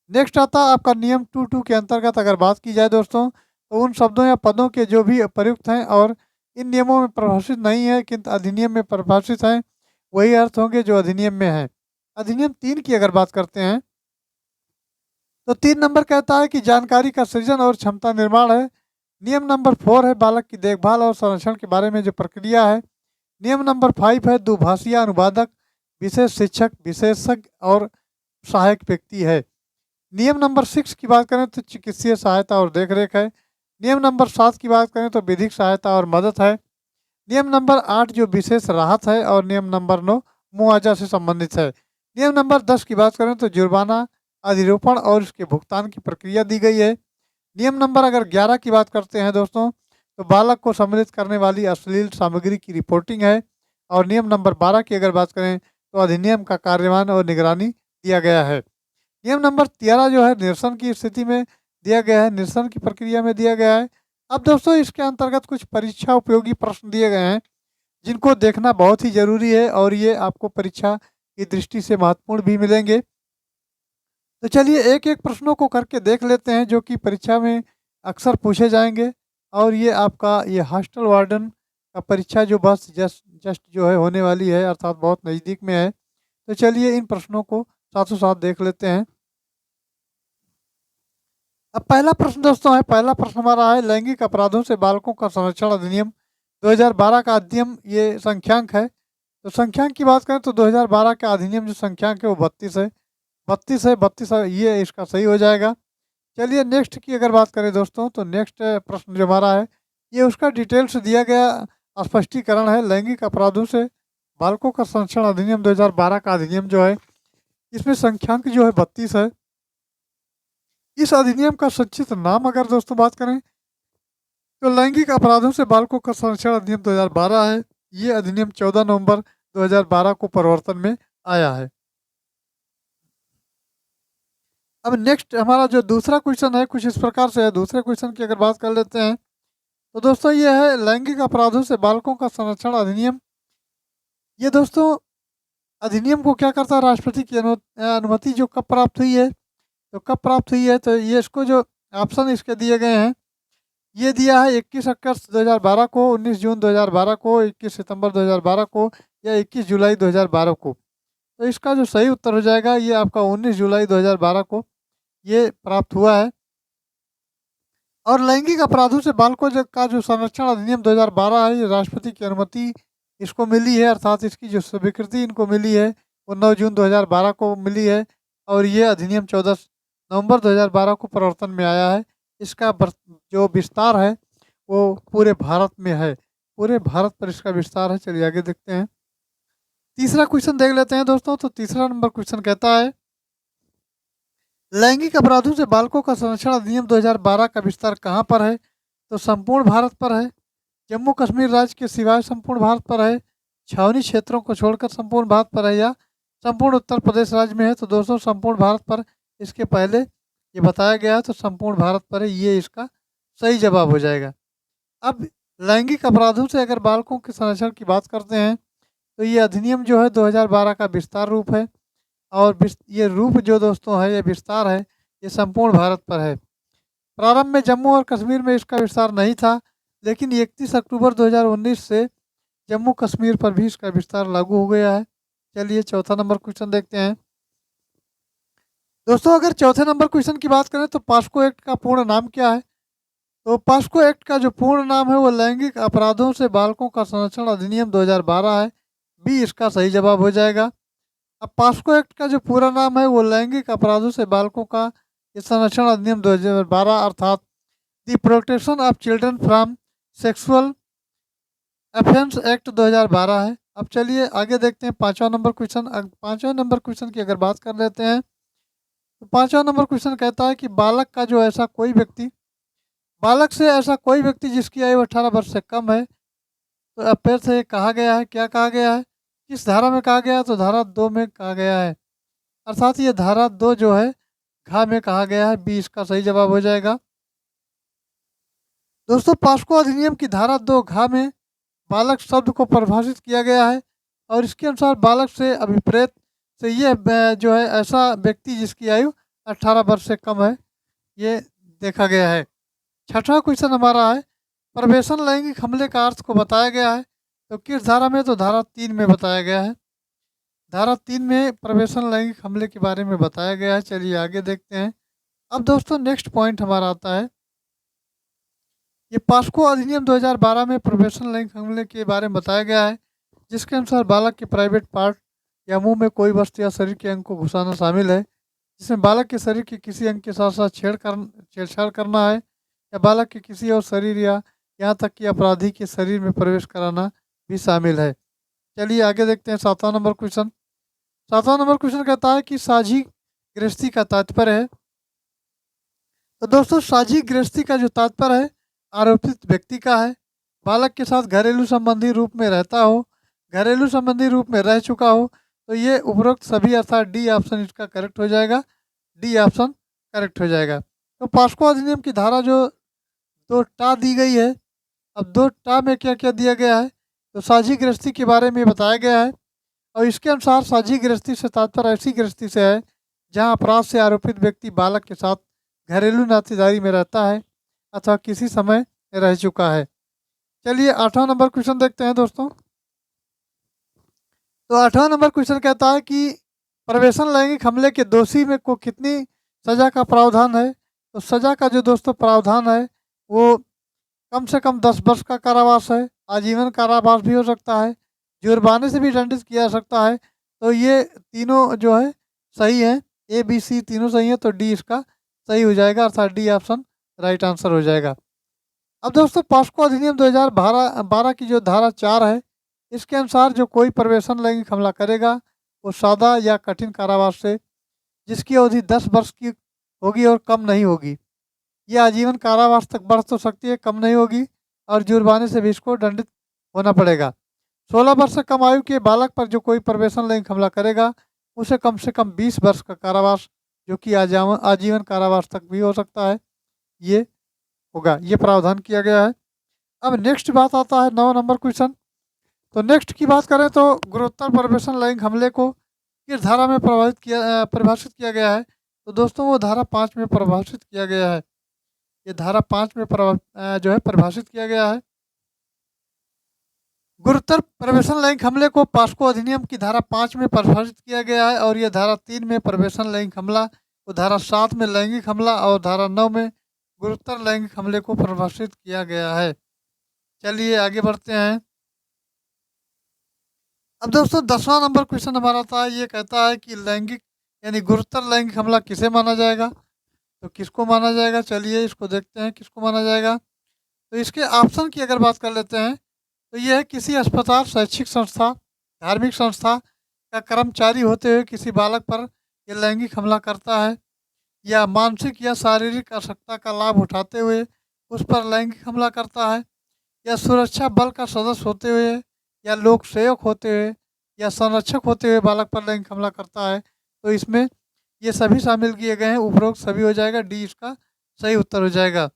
Speaker 1: नेक्स्ट आता है आपका नियम 2.2 के अंतर्गत अगर बात की जाए दोस्तों तो उन शब्दों या पदों के जो भी प्रयुक्त हैं और इन नियमों में परिभाषित नहीं है किंतु अधिनियम में परिभाषित हैं वही अर्थ होंगे जो अधिनियम में है। अधिनियम 3 की अगर बात करते हैं तो 3 नंबर कहता है कि जानकारी का सृजन और क्षमता निर्माण है। नियम नंबर 4 है बालक की देखभाल और संरक्षण के बारे में जो प्रक्रिया है। नियम नंबर 5 है दुभाषिया अनुवादक विशेष शिक्षक विशेषज्ञ और सहायक व्यक्ति है। नियम नंबर 6 की बात करें तो चिकित्सीय सहायता और देखरेख है। नियम नंबर 7 की बात करें तो विधिक सहायता और मदद है। नियम नंबर 8 जो विशेष राहत है। और नियम नंबर 9 मुआवजा से संबंधित है। नियम नंबर 10 की बात करें तो जुर्माना अधिरोपण और इसके भुगतान की प्रक्रिया दी गई है। नियम नंबर अगर 11 की बात करते हैं दोस्तों तो बालक को सम्मिलित करने वाली अश्लील सामग्री की रिपोर्टिंग है। और नियम नंबर 12 की अगर बात करें तो अधिनियम का कार्यान्वयन और निगरानी दिया गया है। नियम नंबर 13 जो है निरसन की स्थिति में दिया गया है, निरसन की प्रक्रिया में दिया गया है। अब दोस्तों इसके अंतर्गत कुछ परीक्षा उपयोगी प्रश्न दिए गए हैं जिनको देखना बहुत ही ज़रूरी है और ये आपको परीक्षा की दृष्टि से महत्वपूर्ण भी मिलेंगे। तो चलिए एक-एक प्रश्नों को करके देख लेते हैं जो कि परीक्षा में अक्सर पूछे जाएँगे और ये आपका ये हॉस्टल वार्डन का परीक्षा जो बस जस्ट जस्ट जो है होने वाली है अर्थात बहुत नज़दीक में है। तो चलिए इन प्रश्नों को साथों साथ देख लेते हैं। अब पहला प्रश्न दोस्तों है, पहला प्रश्न हमारा है लैंगिक अपराधों से बालकों का संरक्षण अधिनियम 2012 का अधिनियम ये संख्यांक है। तो संख्यांक की बात करें तो 2012 का अधिनियम जो संख्यांक है वो 32 है। 32 है, ये इसका सही हो जाएगा। चलिए नेक्स्ट की अगर बात करें दोस्तों तो नेक्स्ट प्रश्न जो हमारा है ये उसका डिटेल से दिया गया स्पष्टीकरण है। लैंगिक अपराधों से बालकों का संरक्षण अधिनियम 2012 का अधिनियम जो है इसमें संख्यांक जो है 32 है। इस अधिनियम का संक्षिप्त नाम अगर दोस्तों बात करें तो लैंगिक अपराधों से बालकों का संरक्षण अधिनियम 2012 है। ये अधिनियम 14 नवंबर 2012 को प्रवर्तन में आया है। अब नेक्स्ट हमारा जो दूसरा क्वेश्चन है कुछ इस प्रकार से है। दूसरे क्वेश्चन की अगर बात कर लेते हैं तो दोस्तों ये है लैंगिक अपराधों से बालकों का संरक्षण अधिनियम। ये दोस्तों अधिनियम को क्या करता है, राष्ट्रपति की अनुमति जो कब प्राप्त हुई है, तो कब प्राप्त हुई है तो ये इसको जो ऑप्शन इसके दिए गए हैं ये दिया है 21 अगस्त 2012 को, 19 जून 2012 को, 21 सितंबर 2012 को या 21 जुलाई 2012 को। तो इसका जो सही उत्तर हो जाएगा ये आपका 19 जुलाई 2012 को ये प्राप्त हुआ है। और लैंगिक अपराधों से बालकों का जो संरक्षण अधिनियम 2012 है ये राष्ट्रपति की अनुमति इसको मिली है अर्थात इसकी जो स्वीकृति इनको मिली है वो 9 जून 2012 को मिली है और ये अधिनियम 14 नवंबर 2012 को प्रवर्तन में आया है। इसका जो विस्तार है वो पूरे भारत में है, पूरे भारत पर इसका विस्तार है। चलिए आगे देखते हैं। तीसरा क्वेश्चन देख लेते हैं दोस्तों। तो तीसरा नंबर क्वेश्चन कहता है लैंगिक अपराधों से बालकों का संरक्षण अधिनियम 2012 का विस्तार कहाँ पर है, तो संपूर्ण भारत पर है, जम्मू कश्मीर राज्य के सिवाय संपूर्ण भारत पर है, छावनी क्षेत्रों को छोड़कर संपूर्ण भारत पर है या संपूर्ण उत्तर प्रदेश राज्य में है। तो दोस्तों संपूर्ण भारत पर इसके पहले ये बताया गया है तो संपूर्ण भारत पर है, ये इसका सही जवाब हो जाएगा। अब लैंगिक अपराधों से अगर बालकों के संरक्षण की बात करते हैं तो ये अधिनियम जो है 2012 का विस्तार रूप है और ये रूप जो दोस्तों है ये विस्तार है ये संपूर्ण भारत पर है। प्रारंभ में जम्मू और कश्मीर में इसका विस्तार नहीं था लेकिन 31 अक्टूबर 2019 से जम्मू कश्मीर पर भी इसका विस्तार लागू हो गया है। चलिए चौथा नंबर क्वेश्चन देखते हैं दोस्तों। अगर चौथे नंबर क्वेश्चन की बात करें तो पॉस्को एक्ट का पूर्ण नाम क्या है, तो पॉस्को एक्ट का जो पूर्ण नाम है वो लैंगिक अपराधों से बालकों का संरक्षण अधिनियम 2012 है। बी इसका सही जवाब हो जाएगा। अब पॉस्को एक्ट का जो पूरा नाम है वो लैंगिक अपराधों से बालकों का संरक्षण अधिनियम 2012 अर्थात the protection of children from sexual offence act 2012 है। अब चलिए आगे देखते हैं पांचवा नंबर क्वेश्चन। पांचवा नंबर क्वेश्चन की अगर बात कर लेते हैं तो पांचवा नंबर क्वेश्चन कहता है कि बालक से ऐसा कोई व्यक्ति जिसकी आयु 18 वर्ष से कम है। तो अब फिर से कहा गया है, क्या कहा गया है, किस धारा में कहा गया है, तो धारा 2 में कहा गया है अर्थात ये धारा 2 जो है घ में कहा गया है। बी इसका सही जवाब हो जाएगा। दोस्तों पॉस्को अधिनियम की धारा 2 घ में बालक शब्द को परिभाषित किया गया है और इसके अनुसार बालक से अभिप्रेत से ये जो है ऐसा व्यक्ति जिसकी आयु 18 वर्ष से कम है ये देखा गया है। छठा क्वेश्चन हमारा है प्रवेशन लैंगिक हमले का अर्थ को बताया गया है। तो किस धारा में, तो धारा 3 में बताया गया है। धारा 3 में प्रवेशन लैंगिक हमले के बारे में बताया गया है। चलिए आगे देखते हैं। अब दोस्तों नेक्स्ट पॉइंट हमारा आता है ये पॉस्को अधिनियम 2012 में प्रवेशन लैंगिक हमले के बारे में बताया गया है जिसके अनुसार बालक के प्राइवेट पार्ट या मुंह में कोई वस्तु या शरीर के अंग को घुसाना शामिल है, जिसमें बालक के शरीर के किसी अंग के साथ साथ छेड़छाड़ करना है या बालक के किसी और शरीर या यहाँ तक कि अपराधी के शरीर में प्रवेश कराना भी शामिल है। चलिए आगे देखते हैं सातवां नंबर क्वेश्चन। सातवां नंबर क्वेश्चन कहता है कि साझी गृहस्थी का तात्पर्य है। तो दोस्तों साझी गृहस्थी का जो तात्पर्य है आरोपित व्यक्ति का है, बालक के साथ घरेलू संबंधी रूप में रहता हो, घरेलू संबंधी रूप में रह चुका हो। तो ये उपरोक्त सभी अर्थात डी ऑप्शन इसका करेक्ट हो जाएगा। डी ऑप्शन करेक्ट हो जाएगा। तो पॉस्को अधिनियम की धारा जो 2 टा दी गई है, अब 2 टा में क्या क्या दिया गया है, तो साझी गृहस्थी के बारे में बताया गया है और इसके अनुसार साझी गृहस्थी से तात्पर्य ऐसी गृहस्थी से है जहाँ अपराध से आरोपित व्यक्ति बालक के साथ घरेलू नातेदारी में रहता है अथवा किसी समय रह चुका है। चलिए 8वां नंबर क्वेश्चन देखते हैं दोस्तों। तो 8वां नंबर क्वेश्चन कहता है कि प्रवेशन लैंगिक हमले के दोषी में को कितनी सजा का प्रावधान है। तो सजा का जो दोस्तों प्रावधान है वो कम से कम 10 वर्ष का कारावास है, आजीवन कारावास भी हो सकता है, जुर्माने से भी दंडित किया जा सकता है। तो ये तीनों जो है सही है, ए बी सी तीनों सही है, तो डी इसका सही हो जाएगा, अर्थात डी ऑप्शन राइट आंसर हो जाएगा। अब दोस्तों पॉस्को अधिनियम 2012 की जो धारा 4 है, इसके अनुसार जो कोई प्रवेशन लैंगिक हमला करेगा वो सादा या कठिन कारावास से जिसकी अवधि 10 वर्ष की होगी और कम नहीं होगी, ये आजीवन कारावास तक बढ़ तो सकती है, कम नहीं होगी, और जुर्माने से भी इसको दंडित होना पड़ेगा। 16 वर्ष से कम आयु के बालक पर जो कोई प्रवेशन लैंगिक हमला करेगा उसे कम से कम 20 वर्ष का कारावास जो कि आजीवन कारावास तक भी हो सकता है, ये होगा, ये प्रावधान किया गया है। अब नेक्स्ट बात आता है 9 नंबर क्वेश्चन। तो नेक्स्ट की बात करें तो गुरुतर प्रवेशन लैंगिक हमले को किस धारा में परिभाषित किया गया है। तो दोस्तों वो धारा 5 में परिभाषित किया गया है, ये धारा 5 में जो है परिभाषित किया गया है। गुरुतर प्रवेशन लैंगिक हमले को पॉस्को अधिनियम की धारा 5 में परिभाषित किया गया है और यह धारा 3 में प्रवेशन लैंगिक हमला, तो धारा 7 में लैंगिक हमला और धारा 9 में गुरुतर लैंगिक हमले को परिभाषित किया गया है। चलिए आगे बढ़ते हैं। अब दोस्तों 10वां नंबर क्वेश्चन हमारा था, ये कहता है कि लैंगिक यानी गुरुतर लैंगिक हमला किसे माना जाएगा। तो किसको माना जाएगा, चलिए इसको देखते हैं किसको माना जाएगा। तो इसके ऑप्शन की अगर बात कर लेते हैं तो यह है किसी अस्पताल, शैक्षिक संस्था, धार्मिक संस्था का कर्मचारी होते हुए किसी बालक पर यह लैंगिक हमला करता है, या मानसिक या शारीरिक आवश्यकता का लाभ उठाते हुए उस पर लैंगिक हमला करता है, या सुरक्षा बल का सदस्य होते हुए, या लोक सेवक होते हुए, या संरक्षक होते हुए बालक पर लैंगिक हमला करता है। तो इसमें ये सभी शामिल किए गए हैं, उपरोक्त सभी हो जाएगा, डी इसका सही उत्तर हो जाएगा।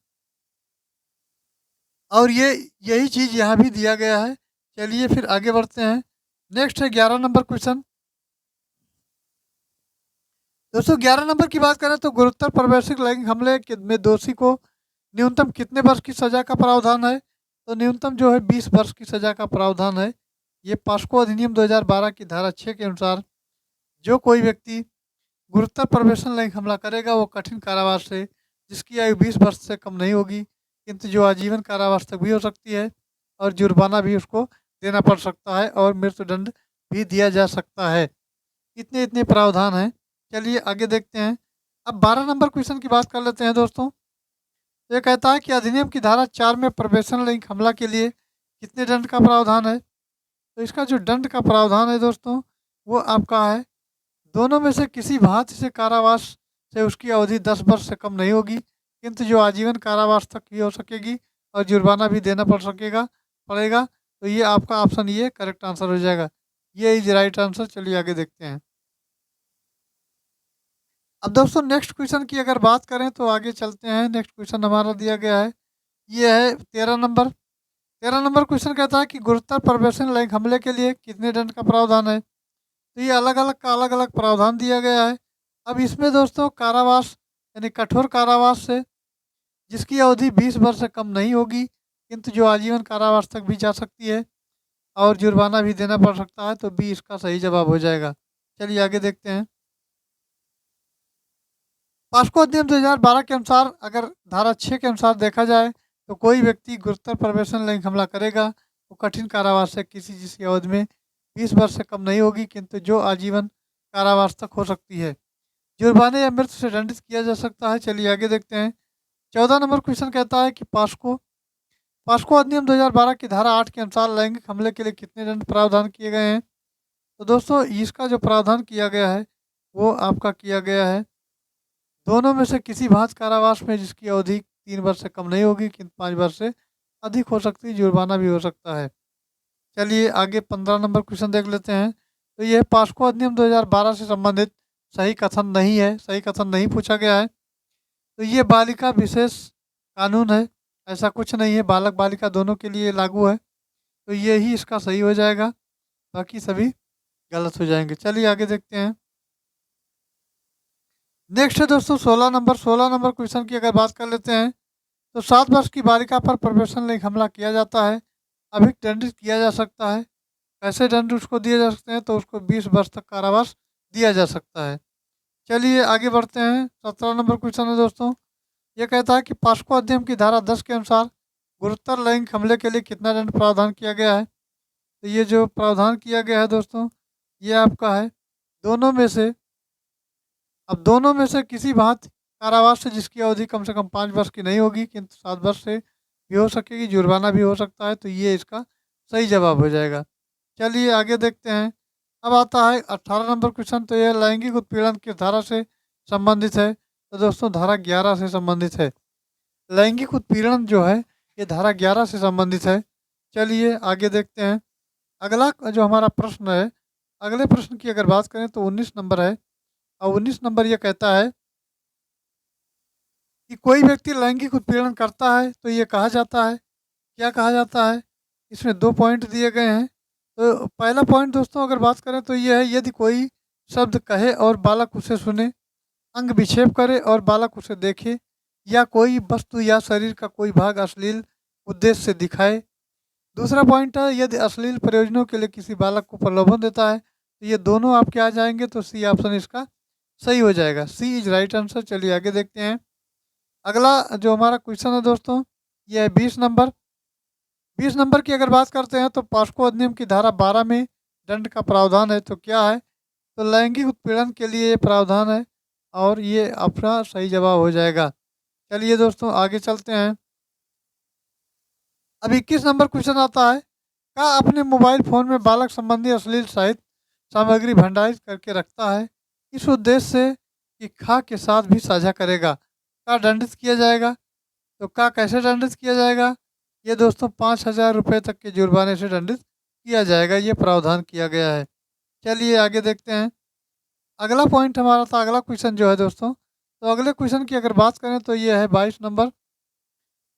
Speaker 1: और ये यही चीज़ यहाँ भी दिया गया है। चलिए फिर आगे बढ़ते हैं। नेक्स्ट है 11 नंबर क्वेश्चन। दोस्तों 11 नंबर की बात करें तो गुरुतर प्रवेशिक लैंगिक हमले में दोषी को न्यूनतम कितने वर्ष की सजा का प्रावधान है। तो न्यूनतम जो है 20 वर्ष की सजा का प्रावधान है। ये पॉस्को अधिनियम 2012 की धारा 6 के अनुसार जो कोई व्यक्ति गुरुतर प्रवेशन लैंगिक हमला करेगा वो कठिन कारावास से जिसकी आयु 20 वर्ष से कम नहीं होगी, किंतु जो आजीवन कारावास तक भी हो सकती है, और जुर्माना भी उसको देना पड़ सकता है और मृत्युदंड भी दिया जा सकता है। इतने इतने प्रावधान हैं। चलिए आगे देखते हैं। अब 12 नंबर क्वेश्चन की बात कर लेते हैं दोस्तों। ये कहता है कि अधिनियम की धारा 4 में प्रवेशन लैंगिक हमला के लिए कितने दंड का प्रावधान है। तो इसका जो दंड का प्रावधान है दोस्तों वो आपका है, दोनों में से किसी भांति से कारावास से उसकी अवधि 10 वर्ष से कम नहीं होगी, किंतु जो आजीवन कारावास तक भी हो सकेगी और जुर्माना भी देना पड़ेगा। तो ये आपका ऑप्शन ये करेक्ट आंसर हो जाएगा, ये इज राइट आंसर। चलिए आगे देखते हैं। अब दोस्तों नेक्स्ट क्वेश्चन की अगर बात करें तो आगे चलते हैं। नेक्स्ट क्वेश्चन हमारा दिया गया है, ये है 13 नंबर। 13 नंबर क्वेश्चन कहता है कि गुरुतर प्रवेशन लैंगिक हमले के लिए कितने दंड का प्रावधान है। तो ये अलग अलग प्रावधान दिया गया है। अब इसमें दोस्तों कारावास यानी कठोर कारावास से जिसकी अवधि 20 वर्ष से कम नहीं होगी, किंतु जो आजीवन कारावास तक भी जा सकती है और जुर्माना भी देना पड़ सकता है, तो बी इसका सही जवाब हो जाएगा। चलिए आगे देखते हैं। पॉस्को अधिनियम 2012 के अनुसार अगर धारा 6 के अनुसार देखा जाए तो कोई व्यक्ति गुरुतर प्रवेशन लैंगिक हमला करेगा तो कठिन कारावास से किसी जिसकी अवधि में 20 वर्ष से कम नहीं होगी, किंतु जो आजीवन कारावास तक हो सकती है, जुर्माने या मृत्यु से दंडित किया जा सकता है। चलिए आगे देखते हैं। 14 नंबर क्वेश्चन कहता है कि पॉस्को अधिनियम 2012 की धारा 8 के अनुसार लैंगिक हमले के लिए कितने दंड प्रावधान किए गए हैं। तो दोस्तों इसका जो प्रावधान किया गया है वो आपका किया गया है, दोनों में से किसी भांति कारावास में जिसकी अवधि 3 वर्ष से कम नहीं होगी, किंतु 5 वर्ष से अधिक हो सकती है, जुर्माना भी हो सकता है। चलिए आगे 15 नंबर क्वेश्चन देख लेते हैं। तो यह पॉस्को अधिनियम 2012 से संबंधित सही कथन नहीं है, सही कथन नहीं पूछा गया है। तो ये बालिका विशेष कानून है, ऐसा कुछ नहीं है, बालक बालिका दोनों के लिए लागू है। तो यही इसका सही हो जाएगा, बाकी सभी गलत हो जाएंगे। चलिए आगे देखते हैं। नेक्स्ट है दोस्तों 16 नंबर। 16 नंबर क्वेश्चन की अगर बात कर लेते हैं तो 7 वर्ष की बालिका पर प्रोफेशन लाइक हमला किया जाता है, अभी दंडित किया जा सकता है। कैसे दंड उसको दिए जा सकते हैं, तो उसको 20 वर्ष तक कारावास दिया जा सकता है। चलिए आगे बढ़ते हैं। 17 नंबर क्वेश्चन है दोस्तों। ये कहता है कि पॉस्को अधिनियम की धारा 10 के अनुसार गुरुतर लैंगिक हमले के लिए कितना दंड प्रावधान किया गया है। तो ये जो प्रावधान किया गया है दोस्तों, ये आपका है दोनों में से, अब दोनों में से किसी भांति कारावास से जिसकी अवधि कम से कम 5 वर्ष की नहीं होगी किंतु 7 वर्ष से भी हो सकेगी, जुर्माना भी हो सकता है। तो ये इसका सही जवाब हो जाएगा। चलिए आगे देखते हैं। अब आता है 18 नंबर क्वेश्चन। तो यह लैंगिक उत्पीड़न किस धारा से संबंधित है। तो दोस्तों धारा 11 से संबंधित है। लैंगिक उत्पीड़न जो है ये धारा 11 से संबंधित है। चलिए आगे देखते हैं। अगला जो हमारा प्रश्न है, अगले प्रश्न की अगर बात करें तो 19 नंबर है। और 19 नंबर ये कहता है कि कोई व्यक्ति लैंगिक उत्पीड़न करता है तो ये कहा जाता है, क्या कहा जाता है। इसमें 2 पॉइंट दिए गए हैं। तो पहला पॉइंट दोस्तों अगर बात करें तो ये है, यदि कोई शब्द कहे और बालक उसे सुने, अंग विक्षेप करे और बालक उसे देखे, या कोई वस्तु या शरीर का कोई भाग अश्लील उद्देश्य से दिखाए। दूसरा पॉइंट है, यदि अश्लील प्रयोजनों के लिए किसी बालक को प्रलोभन देता है। तो ये दोनों आपके आ जाएंगे, तो सी ऑप्शन इसका सही हो जाएगा। सी इज राइट आंसर। चलिए आगे देखते हैं। अगला जो हमारा क्वेश्चन है दोस्तों, ये है 20 नंबर। 20 नंबर की अगर बात करते हैं तो पॉस्को अधिनियम की धारा 12 में दंड का प्रावधान है, तो क्या है। तो लैंगिक उत्पीड़न के लिए ये प्रावधान है और ये अपना सही जवाब हो जाएगा। चलिए दोस्तों आगे चलते हैं। अब 21 नंबर क्वेश्चन आता है, का अपने मोबाइल फ़ोन में बालक संबंधी अश्लील साहित्य सामग्री भंडारित करके रखता है, इस उद्देश्य से कि खा के साथ भी साझा करेगा, का दंडित किया जाएगा। तो का कैसे दंडित किया जाएगा, ये दोस्तों 5,000 रुपये तक के जुर्माने से दंडित किया जाएगा, ये प्रावधान किया गया है। चलिए आगे देखते हैं। अगला पॉइंट हमारा था, अगला क्वेश्चन जो है दोस्तों, तो अगले क्वेश्चन की अगर बात करें तो ये है 22 नंबर।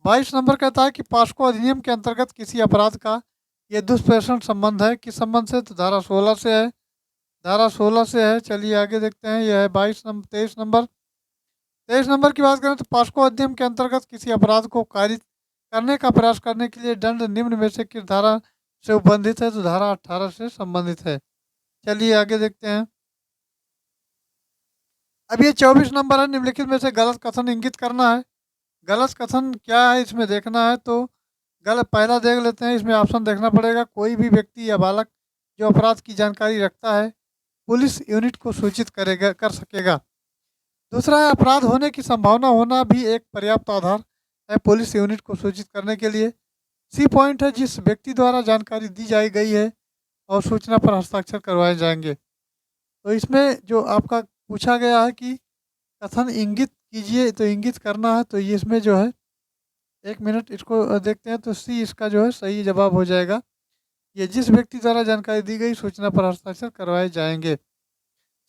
Speaker 1: 22 नंबर कहता है कि पॉस्को अधिनियम के अंतर्गत किसी अपराध का ये दुष्प्रेषण संबंध है, किस संबंध से। तो धारा 16 से है, धारा 16 से है। चलिए आगे देखते हैं। यह है 22 नंबर। 23 नंबर। 23 नंबर की बात करें तो पॉस्को अधिनियम के अंतर्गत किसी अपराध को कारित करने का प्रयास करने के लिए दंड निम्न में से किस धारा से संबंधित है। तो धारा 18 से संबंधित है। चलिए आगे देखते हैं। अब ये 24 नंबर है, निम्नलिखित में से गलत कथन इंगित करना है। गलत कथन क्या है इसमें देखना है। तो गलत पहला देख लेते हैं, इसमें ऑप्शन देखना पड़ेगा। कोई भी व्यक्ति या बालक जो अपराध की जानकारी रखता है पुलिस यूनिट को सूचित करेगा, कर सकेगा। दूसरा है, अपराध होने की संभावना होना भी एक पर्याप्त आधार है पुलिस यूनिट को सूचित करने के लिए। सी पॉइंट है, जिस व्यक्ति द्वारा जानकारी दी जाई गई है और सूचना पर हस्ताक्षर करवाए जाएंगे। तो इसमें जो आपका पूछा गया है कि कथन इंगित कीजिए, तो इंगित करना है। तो ये इसमें जो है, एक मिनट इसको देखते हैं। तो सी इसका जो है सही जवाब हो जाएगा। ये जिस व्यक्ति द्वारा जानकारी दी गई सूचना पर हस्ताक्षर करवाए जाएंगे।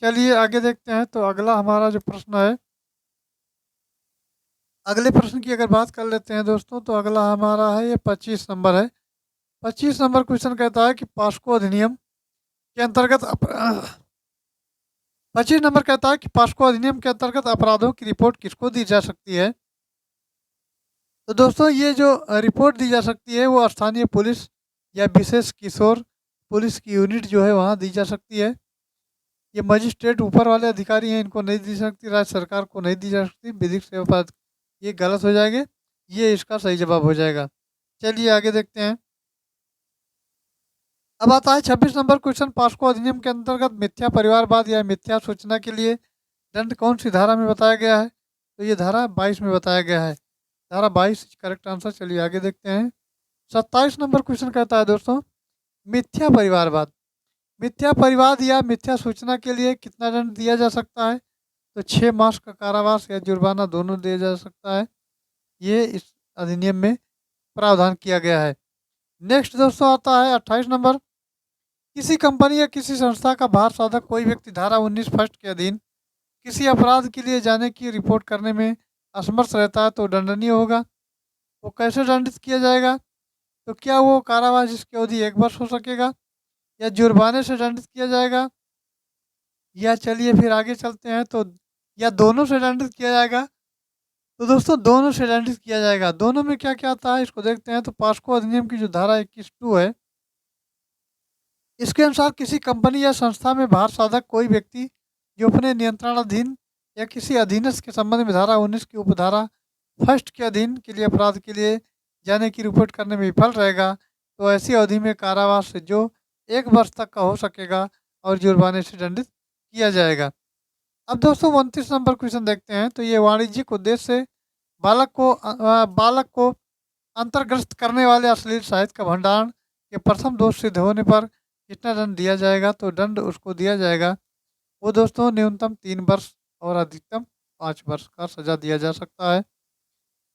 Speaker 1: चलिए आगे देखते हैं। तो अगला हमारा जो प्रश्न है, अगले प्रश्न की अगर बात कर लेते हैं दोस्तों, तो अगला हमारा है ये 25 नंबर है। 25 नंबर क्वेश्चन कहता है कि पॉस्को अधिनियम के अंतर्गत 25 नंबर कहता है कि पॉस्को अधिनियम के अंतर्गत अपराधों की रिपोर्ट किसको दी जा सकती है। तो दोस्तों ये जो रिपोर्ट दी जा सकती है वो स्थानीय पुलिस या विशेष किशोर पुलिस की यूनिट जो है वहाँ दी जा सकती है। ये मजिस्ट्रेट ऊपर वाले अधिकारी हैं, इनको नहीं दी सकती, राज्य सरकार को नहीं दी जा सकती, विधिक सेवा पद, ये गलत हो जाएंगे। ये इसका सही जवाब हो जाएगा। चलिए आगे देखते हैं। अब आता है 26 नंबर क्वेश्चन, पॉस्को अधिनियम के अंतर्गत मिथ्या परिवारवाद या मिथ्या सूचना के लिए दंड कौन सी धारा में बताया गया है। तो ये धारा 22 में बताया गया है। धारा 22 करेक्ट आंसर। चलिए आगे देखते हैं। 27 नंबर क्वेश्चन कहता है दोस्तों, मिथ्या परिवारवाद, मिथ्या परिवाद या मिथ्या सूचना के लिए कितना दंड दिया जा सकता है। तो 6 मास का कारावास या जुर्माना दोनों दिया जा सकता है। ये इस अधिनियम में प्रावधान किया गया है। नेक्स्ट दोस्तों आता है 28 नंबर। किसी कंपनी या किसी संस्था का भार साधक कोई व्यक्ति धारा 19 फर्स्ट के अधीन किसी अपराध के लिए जाने की रिपोर्ट करने में असमर्थ रहता है तो दंडनीय होगा। वो कैसे दंडित किया जाएगा। तो क्या वो कारावास जिसकी अवधि 1 वर्ष हो सकेगा, या जुर्माने से दंडित किया जाएगा, या चलिए फिर आगे चलते हैं तो या दोनों से दंडित किया जाएगा? तो दोस्तों दोनों से दंडित किया जाएगा। दोनों में क्या-क्या आता है इसको देखते हैं। तो पॉस्को अधिनियम की जो धारा 21(2) है, इसके अनुसार किसी कंपनी या संस्था में भार साधक कोई व्यक्ति जो अपने नियंत्रणाधीन या किसी अधीनस्थ के संबंध में धारा 19 की उपधारा फर्स्ट के अधीन के लिए अपराध के लिए जाने की रिपोर्ट करने में विफल रहेगा, तो ऐसी अवधि में कारावास से जो 1 वर्ष तक का हो सकेगा और जुर्माने से दंडित किया जाएगा। अब दोस्तों 29 नंबर क्वेश्चन देखते हैं। तो ये वाणिज्यिक उद्देश्य से बालक को अंतर्ग्रस्त करने वाले अश्लील साहित्य का भंडारण के प्रथम दोष सिद्ध होने पर कितना दंड दिया जाएगा? तो दंड उसको दिया जाएगा वो दोस्तों न्यूनतम 3 वर्ष और अधिकतम 5 वर्ष का सजा दिया जा सकता है।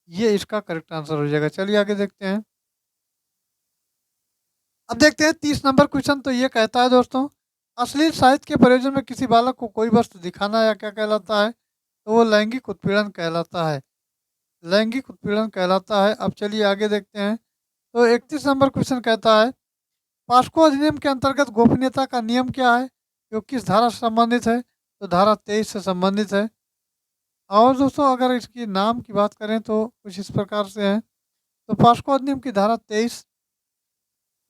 Speaker 1: ये इसका करेक्ट आंसर हो जाएगा। चलिए आगे देखते हैं। अब देखते हैं 30 नंबर क्वेश्चन। तो ये कहता है दोस्तों, अश्लील साहित्य के प्रयोजन में किसी बालक को कोई वस्तु दिखाना या क्या कहलाता है? तो वो लैंगिक उत्पीड़न कहलाता है। लैंगिक उत्पीड़न कहलाता है। अब चलिए आगे देखते हैं। तो 31 नंबर क्वेश्चन कहता है, पॉस्को अधिनियम के अंतर्गत गोपनीयता का नियम क्या है? जो किस धारा से संबंधित है? तो धारा 23 से संबंधित है। और दोस्तों अगर इसकी नाम की बात करें तो कुछ इस प्रकार से है। तो पॉस्को अधिनियम की धारा 23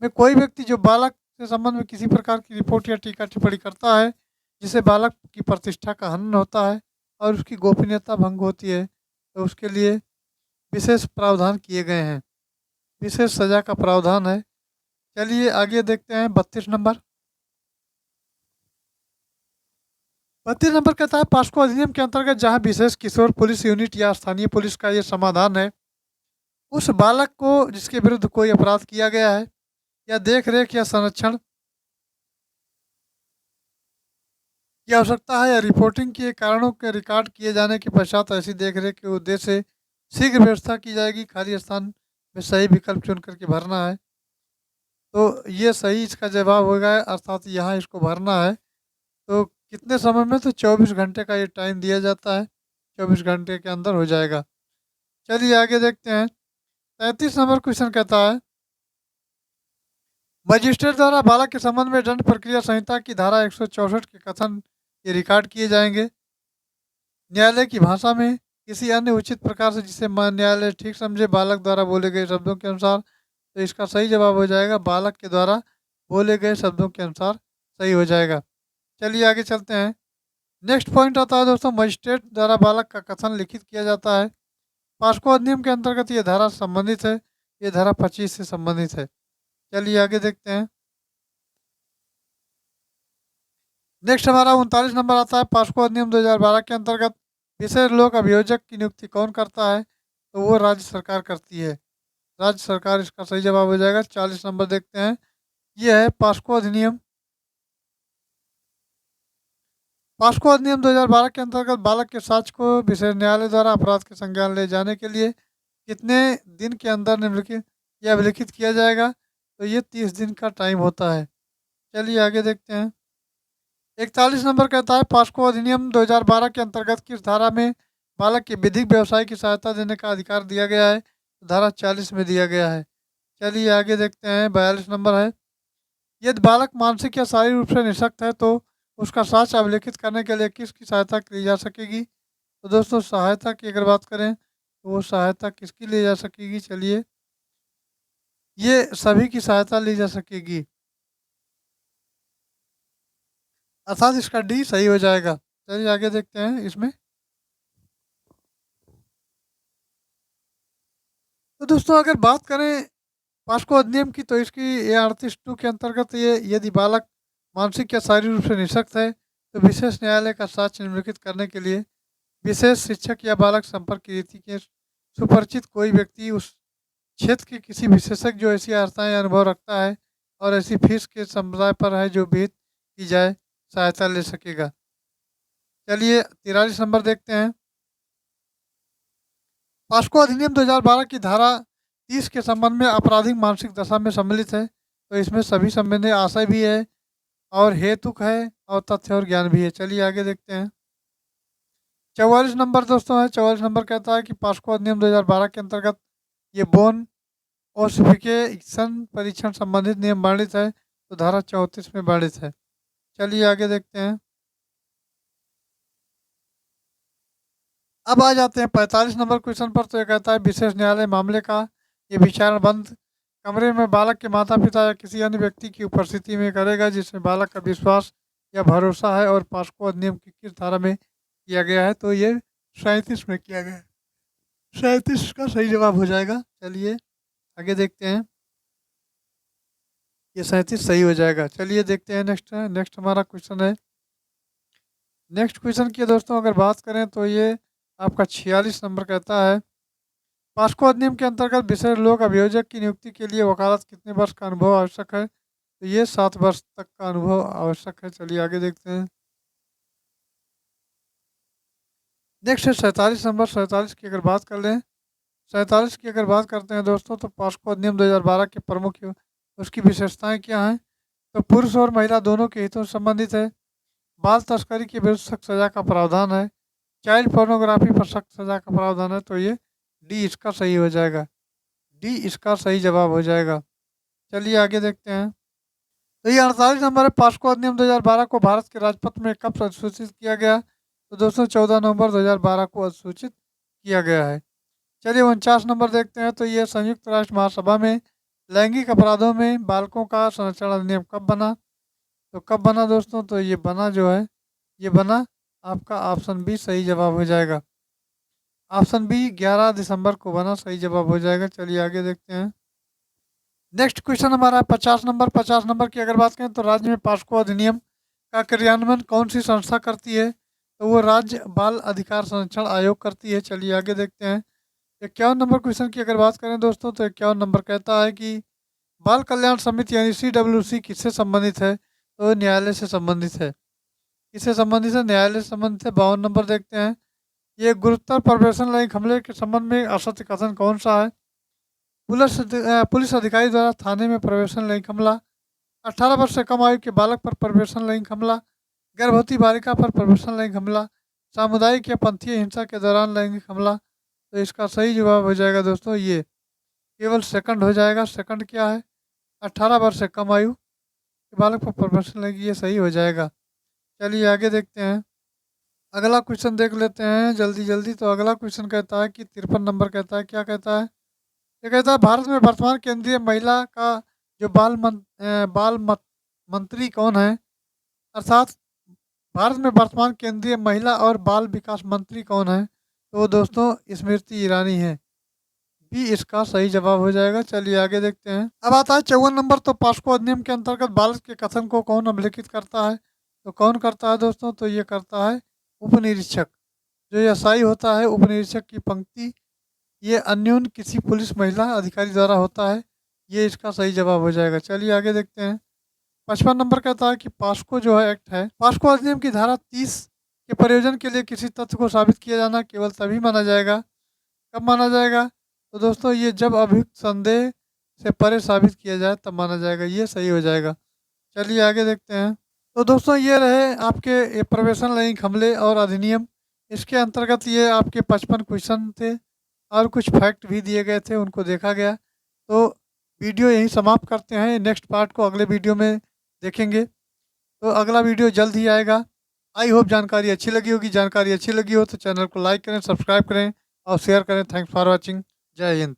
Speaker 1: में कोई व्यक्ति जो बालक से संबंध में किसी प्रकार की रिपोर्ट या टीका टिप्पणी करता है जिससे बालक की प्रतिष्ठा का हनन होता है और उसकी गोपनीयता भंग होती है, तो उसके लिए विशेष प्रावधान किए गए हैं। विशेष सजा का प्रावधान है। चलिए आगे देखते हैं 32 नंबर। 32 नंबर कहता है, पॉस्को अधिनियम के अंतर्गत जहां विशेष किशोर पुलिस यूनिट या स्थानीय पुलिस का ये समाधान है, उस बालक को जिसके विरुद्ध कोई अपराध किया गया है या देख रेख या संरक्षण की आवश्यकता है या रिपोर्टिंग के कारणों के रिकॉर्ड किए जाने के पश्चात ऐसी देख रेख के उद्देश्य से शीघ्र व्यवस्था की जाएगी। खाली स्थान में सही विकल्प चुन करके भरना है। तो ये सही इसका जवाब होगा, अर्थात यहाँ इसको भरना है। तो कितने समय में? तो 24 घंटे का ये टाइम दिया जाता है। 24 घंटे के अंदर हो जाएगा। चलिए आगे देखते हैं। 33 नंबर क्वेश्चन कहता है, मजिस्ट्रेट द्वारा बालक के संबंध में दंड प्रक्रिया संहिता की धारा 164 के कथन ये रिकॉर्ड किए जाएंगे न्यायालय की भाषा में किसी अन्य उचित प्रकार से जिसे न्यायालय ठीक समझे बालक द्वारा बोले गए शब्दों के अनुसार। तो इसका सही जवाब हो जाएगा बालक के द्वारा बोले गए शब्दों के अनुसार सही हो जाएगा। चलिए आगे चलते हैं। नेक्स्ट पॉइंट आता है दोस्तों, मजिस्ट्रेट द्वारा बालक का कथन लिखित किया जाता है। पॉस्को अधिनियम के अंतर्गत ये धारा संबंधित है। ये धारा 25 से संबंधित है। चलिए आगे देखते हैं। नेक्स्ट हमारा 39 नंबर आता है, पॉस्को अधिनियम 2012 के अंतर्गत विशेष लोक अभियोजक की नियुक्ति कौन करता है? तो वो राज्य सरकार करती है। राज्य सरकार इसका सही जवाब हो जाएगा। 40 नंबर देखते हैं। ये है पॉस्को अधिनियम। पॉस्को अधिनियम 2012 के अंतर्गत बालक के साक्ष्य को विशेष न्यायालय द्वारा अपराध के संज्ञान ले जाने के लिए कितने दिन के अंदर निम्नलिखित या अभिलिखित किया जाएगा? तो ये 30 दिन का टाइम होता है। चलिए आगे देखते हैं। 41 नंबर कहता है, पॉस्को अधिनियम 2012 के अंतर्गत किस धारा में बालक के विधिक व्यवसाय की सहायता देने का अधिकार दिया गया है? तो धारा 40 में दिया गया है। चलिए आगे देखते हैं। 42 नंबर है, यदि बालक मानसिक या शारीरिक रूप से निःशक्त है तो उसका साक्ष्य अभिलिखित करने के लिए किसकी सहायता ली जा सकेगी? तो दोस्तों सहायता की अगर बात करें तो वो सहायता किसकी ली जा सकेगी? चलिए ये सभी की सहायता ली जा सकेगी, अर्थात इसका डी सही हो जाएगा। चलिए आगे देखते हैं इसमें। तो दोस्तों अगर बात करें पॉस्को अधिनियम की, तो इसकी ये 38(2) के अंतर्गत ये यदि बालक मानसिक या शारीरिक रूप से निःशक्त है तो विशेष न्यायालय का साक्ष्य निम्नलिखित करने के लिए विशेष शिक्षक या बालक संपर्क की रीति के सुपरिचित कोई व्यक्ति उस क्षेत्र के किसी विशेषज्ञ जो ऐसी आस्थाएं या अनुभव रखता है और ऐसी फीस के समुदाय पर है जो विहित की जाए सहायता ले सकेगा। चलिए 43 नंबर देखते हैं। पॉस्को अधिनियम 2012 की धारा 30 के संबंध में आपराधिक मानसिक दशा में सम्मिलित है। तो इसमें सभी संबंधी आशय भी है और हेतुक है और तथ्य और ज्ञान भी है। चलिए आगे देखते हैं। 44 नंबर दोस्तों है। 44 नंबर कहता है कि पॉस्को अधिनियम 2012 के अंतर्गत ये बोन ओसिफिकेशन परीक्षण संबंधित नियम वर्णित है, तो धारा 34 में वर्णित है। चलिए आगे देखते हैं। अब आ जाते हैं 45 नंबर क्वेश्चन पर। तो ये कहता है विशेष न्यायालय मामले का ये विचारण बंद कमरे में बालक के माता पिता या किसी अन्य व्यक्ति की उपस्थिति में करेगा जिसमें बालक का विश्वास या भरोसा है और पॉस्को अधिनियम की किस धारा में किया गया है, तो ये 37 में किया गया है। 37 का सही जवाब हो जाएगा। चलिए आगे देखते हैं। ये 37 सही हो जाएगा। चलिए देखते हैं नेक्स्ट। नेक्स्ट हमारा क्वेश्चन है। नेक्स्ट क्वेश्चन की दोस्तों अगर बात करें तो ये आपका 46 नंबर कहता है पॉस्को अधिनियम के अंतर्गत विशेष लोक अभियोजक की नियुक्ति के लिए वकालत कितने वर्ष का अनुभव आवश्यक है, तो ये 7 वर्ष तक का अनुभव आवश्यक है। चलिए आगे देखते हैं। नेक्स्ट है 47 नंबर। 47 की अगर बात कर लें, 47 की अगर बात करते हैं दोस्तों, तो पॉस्को अधिनियम 2012 के प्रमुख उसकी विशेषताएं क्या हैं, तो पुरुष और महिला दोनों के हितों से संबंधित है, बाल तस्करी के विरुद्ध सख्त सजा का प्रावधान है, चाइल्ड पोर्नोग्राफी पर सख्त सजा का प्रावधान है, तो ये डी इसका सही हो जाएगा। डी इसका सही जवाब हो जाएगा। चलिए आगे देखते हैं। तो ये 48 नंबर है। पॉस्को अधिनियम 2012 को भारत के राजपत्र में कब अधिसूचित किया गया, तो दोस्तों 14 नवंबर 2012 को अधिसूचित किया गया है। चलिए 49 नंबर देखते हैं। तो ये संयुक्त राष्ट्र महासभा में लैंगिक अपराधों में बालकों का संरक्षण अधिनियम कब बना, तो कब बना दोस्तों, तो ये बना जो है ये बना आपका ऑप्शन बी सही जवाब हो जाएगा। ऑप्शन बी 11 दिसंबर को बना, सही जवाब हो जाएगा। चलिए आगे देखते हैं। नेक्स्ट क्वेश्चन हमारा 50 नंबर। 50 नंबर की अगर बात करें तो राज्य में पॉस्को अधिनियम का क्रियान्वयन कौन सी संस्था करती है, तो वो राज्य बाल अधिकार संरक्षण आयोग करती है। चलिए आगे देखते हैं। 51 नंबर क्वेश्चन की अगर बात करें दोस्तों, तो 51 नंबर कहता है कि बाल कल्याण समिति यानी CWC किससे संबंधित है, तो न्यायालय से संबंधित है। किससे संबंधित है, न्यायालय से संबंधित है। 52 नंबर देखते हैं। ये गुरुतर प्रवर्तन लैंगिक हमले के संबंध में असत्य कथन कौन सा है, पुलिस अधिकारी द्वारा थाने में प्रवेशन लैंगिक हमला, 18 वर्ष से कम आयु के बालक पर प्रवेशन लैंगिक हमला, गर्भवती बालिका पर प्रवेशन लैंगिक हमला, सामुदायिक या पंथीय हिंसा के दौरान लैंगिक हमला, तो इसका सही जवाब हो जाएगा दोस्तों ये केवल सेकंड हो जाएगा। सेकंड क्या है, 18 वर्ष से कम आयु के बालक पर प्रवेशन लैंगिक, ये सही हो जाएगा। चलिए आगे देखते हैं। अगला क्वेश्चन देख लेते हैं जल्दी जल्दी। तो अगला क्वेश्चन कहता है कि 53 नंबर कहता है, क्या कहता है, ये कहता है भारत में वर्तमान केंद्रीय महिला का जो मंत्री कौन है, अर्थात भारत में वर्तमान केंद्रीय महिला और बाल विकास मंत्री कौन है, तो दोस्तों स्मृति ईरानी है। बी इसका सही जवाब हो जाएगा। चलिए आगे देखते हैं। अब आता है 54 नंबर। तो पॉस्को अधिनियम के अंतर्गत बालक के कथन को कौन अभिलिखित करता है, तो कौन करता है दोस्तों, तो ये करता है उपनिरीक्षक। जो एसआई होता है उपनिरीक्षक की पंक्ति ये अन्यून किसी पुलिस महिला अधिकारी द्वारा होता है, ये इसका सही जवाब हो जाएगा। चलिए आगे देखते हैं। 55 नंबर कहता है कि पॉस्को जो है एक्ट है, पॉस्को अधिनियम की धारा 30 के प्रयोजन के लिए किसी तथ्य को साबित किया जाना केवल तभी माना जाएगा, कब माना जाएगा, तो दोस्तों ये जब अभियुक्त संदेह से परे साबित किया जाए तब माना जाएगा, ये सही हो जाएगा। चलिए आगे देखते हैं। तो दोस्तों ये रहे आपके ये प्रवेशन लैंगिक हमले और अधिनियम, इसके अंतर्गत ये आपके 55 क्वेश्चन थे और कुछ फैक्ट भी दिए गए थे, उनको देखा गया। तो वीडियो यहीं समाप्त करते हैं। नेक्स्ट पार्ट को अगले वीडियो में देखेंगे। तो अगला वीडियो जल्द ही आएगा। आई होप जानकारी अच्छी लगी होगी। जानकारी अच्छी लगी हो तो चैनल को लाइक करें, सब्सक्राइब करें और शेयर करें। Thanks for watching. जय हिंद।